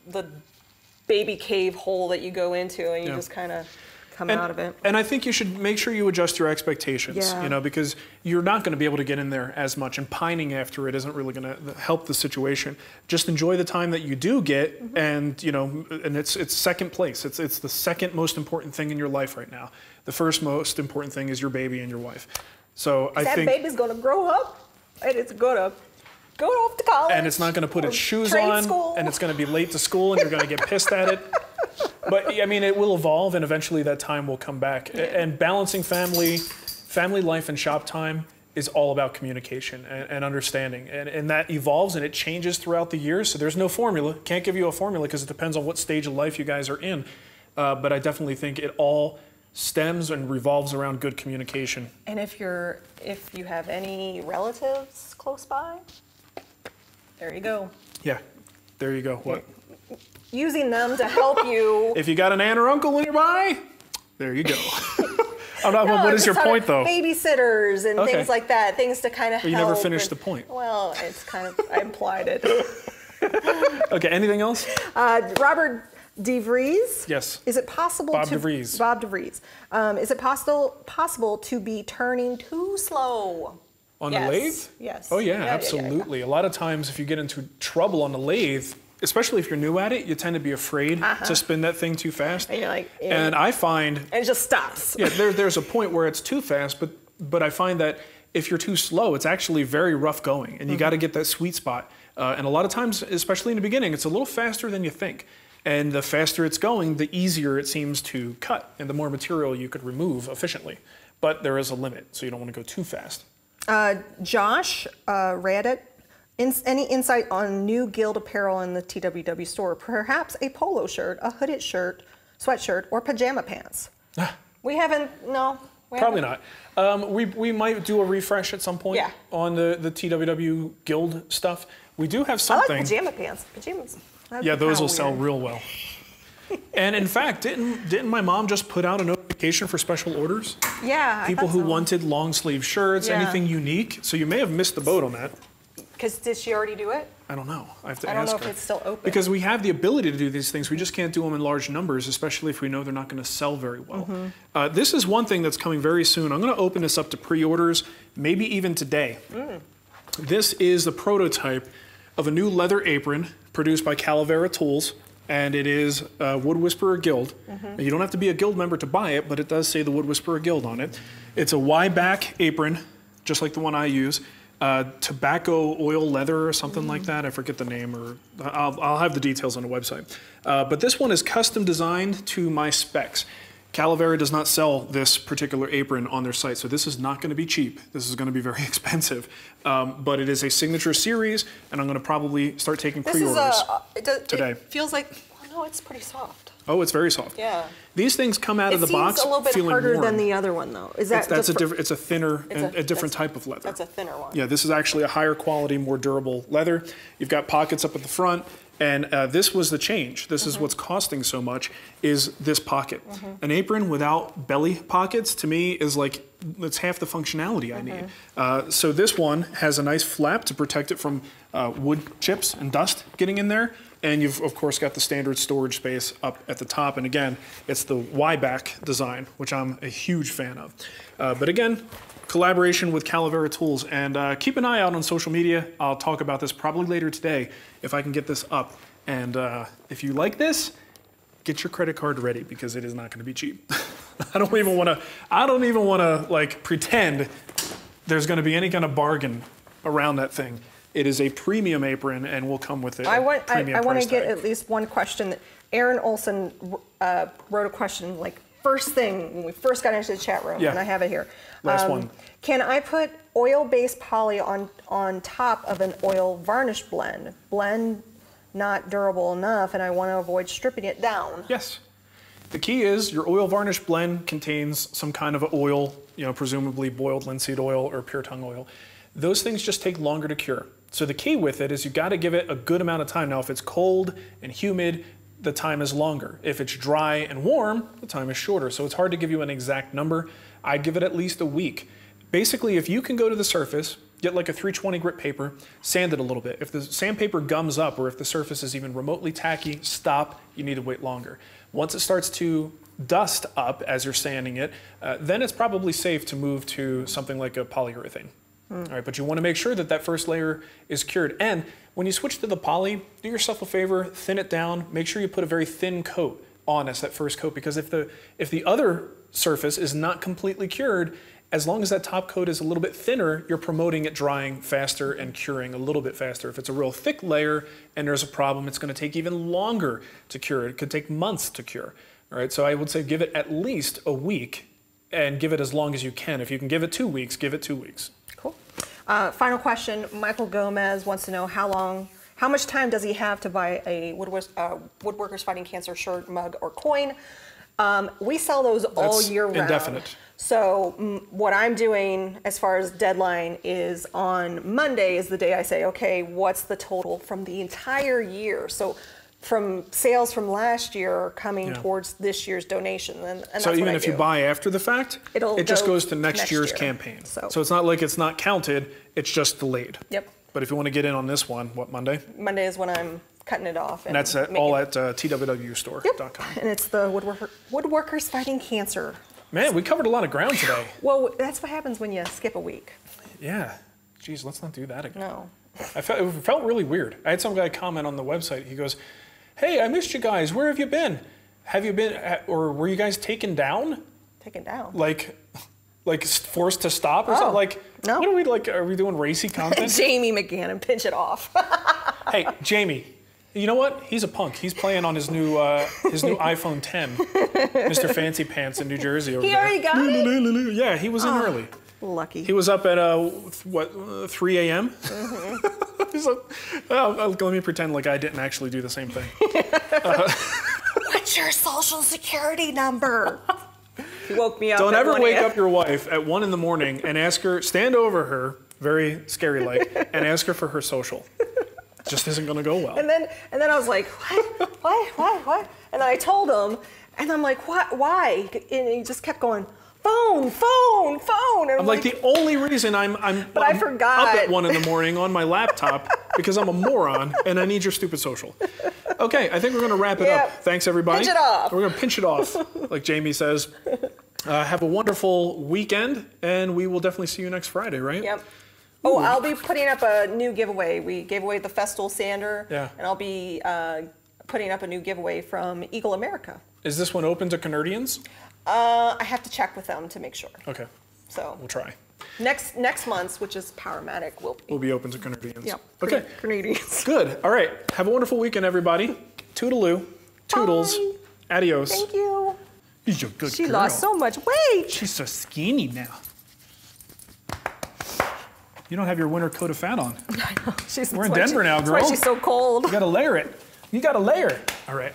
the baby cave hole that you go into, and you just kind of come out of it. And I think you should make sure you adjust your expectations, because you're not going to be able to get in there as much, and pining after it isn't really going to help the situation. Just enjoy the time that you do get, and and it's second place. It's the second most important thing in your life right now. The first most important thing is your baby and your wife. So I think that baby's going to grow up, and it's going to go off to college, and it's not going to put its shoes on, and it's going to be late to school, and you're going to get pissed at it. But I mean, it will evolve, and eventually that time will come back. And balancing family life and shop time is all about communication and understanding. And that evolves and it changes throughout the years. So there's no formula. Can't give you a formula because it depends on what stage of life you guys are in. But I definitely think it all stems and revolves around good communication. And if you have any relatives close by, there you go. Yeah, there you go. What? Using them to help you. If you got an aunt or uncle nearby, there you go. What is your point, though? Babysitters and things like that, things to kind of help. You never finished the point. Well, it's kind of, I implied it. Okay, anything else? Robert DeVries. Yes. Is it possible Bob DeVries. Bob DeVries. Is it possible to be turning too slow? On the lathe? Yes. Oh yeah, absolutely. Yeah. A lot of times if you get into trouble on the lathe, especially if you're new at it, you tend to be afraid to spin that thing too fast. And you're like, and I find... And it just stops. Yeah, there's a point where it's too fast, but I find that if you're too slow, it's actually very rough going, and you got to get that sweet spot. And a lot of times, especially in the beginning, it's a little faster than you think. And the faster it's going, the easier it seems to cut, and the more material you could remove efficiently. But there is a limit, so you don't want to go too fast. Josh Radit, any insight on new Guild apparel in the TWW store? Perhaps a polo shirt, a hooded shirt, sweatshirt, or pajama pants? We haven't, no. Probably not. We might do a refresh at some point on the TWW Guild stuff. We do have something. I like pajama pants. Pajamas. Yeah, those will sell real well. And in fact, didn't my mom just put out a notification for special orders? Yeah, people who wanted long sleeve shirts, anything unique. So you may have missed the boat on that. Because did she already do it? I don't know. I have to ask her. I don't know if it's still open. Because we have the ability to do these things. We just can't do them in large numbers, especially if we know they're not going to sell very well. This is one thing that's coming very soon. I'm going to open this up to pre-orders, maybe even today. This is the prototype of a new leather apron produced by Calavera Tools. And it is Wood Whisperer Guild. You don't have to be a guild member to buy it, but it does say the Wood Whisperer Guild on it. It's a Y-back apron, just like the one I use. Tobacco oil leather or something like that. I forget the name, or I'll have the details on the website. But this one is custom designed to my specs. Calavera does not sell this particular apron on their site, so this is not going to be cheap. This is going to be very expensive. But it is a signature series, and I'm going to probably start taking pre-orders today. It feels like, well, no, it's pretty soft. Oh, it's very soft. Yeah. These things come out of the box feeling warm. It seems a little bit harder than the other one, though. Is that it's a thinner and a different type of leather. That's a thinner one. Yeah, this is actually a higher quality, more durable leather. You've got pockets up at the front. And this was the change. This is what's costing so much, is this pocket. An apron without belly pockets, to me, is like, it's half the functionality I need. So this one has a nice flap to protect it from wood chips and dust getting in there. And you've, of course, got the standard storage space up at the top. And again, it's the Y-back design, which I'm a huge fan of. But again, collaboration with Calavera Tools. And keep an eye out on social media. I'll talk about this probably later today if I can get this up. And if you like this, get your credit card ready, because it is not going to be cheap. I don't even want to like pretend there's going to be any kind of bargain around that thing. It is a premium apron, and will come with it. I want to get at least one question. Aaron Olson wrote a question like first thing when we first got into the chat room, and I have it here. Last one. Can I put oil-based poly on top of an oil varnish blend? Blend not durable enough, and I want to avoid stripping it down. Yes. The key is your oil varnish blend contains some kind of oil, presumably boiled linseed oil or pure tongue oil. Those things just take longer to cure. So the key with it is you got to give it a good amount of time. Now, if it's cold and humid, the time is longer. If it's dry and warm, the time is shorter. So it's hard to give you an exact number. I'd give it at least a week. Basically, if you can go to the surface, get like a 320 grit paper, sand it a little bit. If the sandpaper gums up or if the surface is even remotely tacky, stop, you need to wait longer. Once it starts to dust up as you're sanding it, then it's probably safe to move to something like a polyurethane. All right, but you want to make sure that that first layer is cured. And when you switch to the poly, do yourself a favor, thin it down, make sure you put a very thin coat on as that first coat, because if the other surface is not completely cured, as long as that top coat is a little bit thinner, you're promoting it drying faster and curing a little bit faster. If it's a real thick layer and there's a problem, it's going to take even longer to cure. It could take months to cure. All right, so I would say give it at least a week and give it as long as you can. If you can give it 2 weeks, give it 2 weeks. Cool. Final question. Michael Gomez wants to know how much time does he have to buy a Woodworkers Fighting Cancer shirt, mug, or coin? We sell those all year round. Indefinite. So what I'm doing as far as deadline is on Monday is the day I say, okay, what's the total from the entire year? So from sales from last year are coming towards this year's donation. And that's so even if you buy after the fact, it just goes to next year's campaign. So it's not like it's not counted, it's just delayed. Yep. But if you want to get in on this one, what, Monday? Monday is when I'm cutting it off. And that's all at TWWStore.com. Yep. And it's the Woodworkers Fighting Cancer. Man, we covered a lot of ground today. Well, that's what happens when you skip a week. Yeah. Geez, let's not do that again. No. It felt really weird. I had some guy comment on the website. He goes, hey, I missed you guys. Where have you been? Have you been, or were you guys taken down? Taken down? Like forced to stop or something? Like, no. What are we like? Are we doing racy content? Jamie McGannon, pinch it off. Hey, Jamie, you know what? He's a punk. He's playing on his new iPhone 10. Mr. Fancy Pants in New Jersey over there. He already got it? Yeah, he was in early. Lucky. He was up at, 3 a.m.? Mm-hmm. He's like, let me pretend like I didn't actually do the same thing. What's your social security number? He woke me up. Don't ever wake up your wife at 1 in the morning and ask her, stand over her, very scary like, and ask her for her social. It just isn't going to go well. And then I was like, what? And then I told him, and I'm like, what? Why? And he just kept going, phone. And I'm like, the only reason I'm I forgot. up at 1 in the morning on my laptop because I'm a moron and I need your stupid social. Okay, I think we're going to wrap it up. Thanks, everybody. Pinch it off. We're going to pinch it off, like Jamie says. Have a wonderful weekend, and we will definitely see you next Friday, right? Yep. Oh, I'll be putting up a new giveaway. We gave away the Festool sander, and I'll be putting up a new giveaway from Eagle America. Is this one open to Canardians? I have to check with them to make sure. Okay. So we'll try. Next month's, which is Powermatic, will be open to Canardians. Yep. Okay. Canadians. Good. All right. Have a wonderful weekend, everybody. Toodaloo. Toodles. Bye. Adios. Thank you. You're a good girl. She lost so much weight. She's so skinny now. You don't have your winter coat of fat on. I know. We're in Denver now, girl. That's why she's so cold. You gotta layer it. You gotta layer it. All right.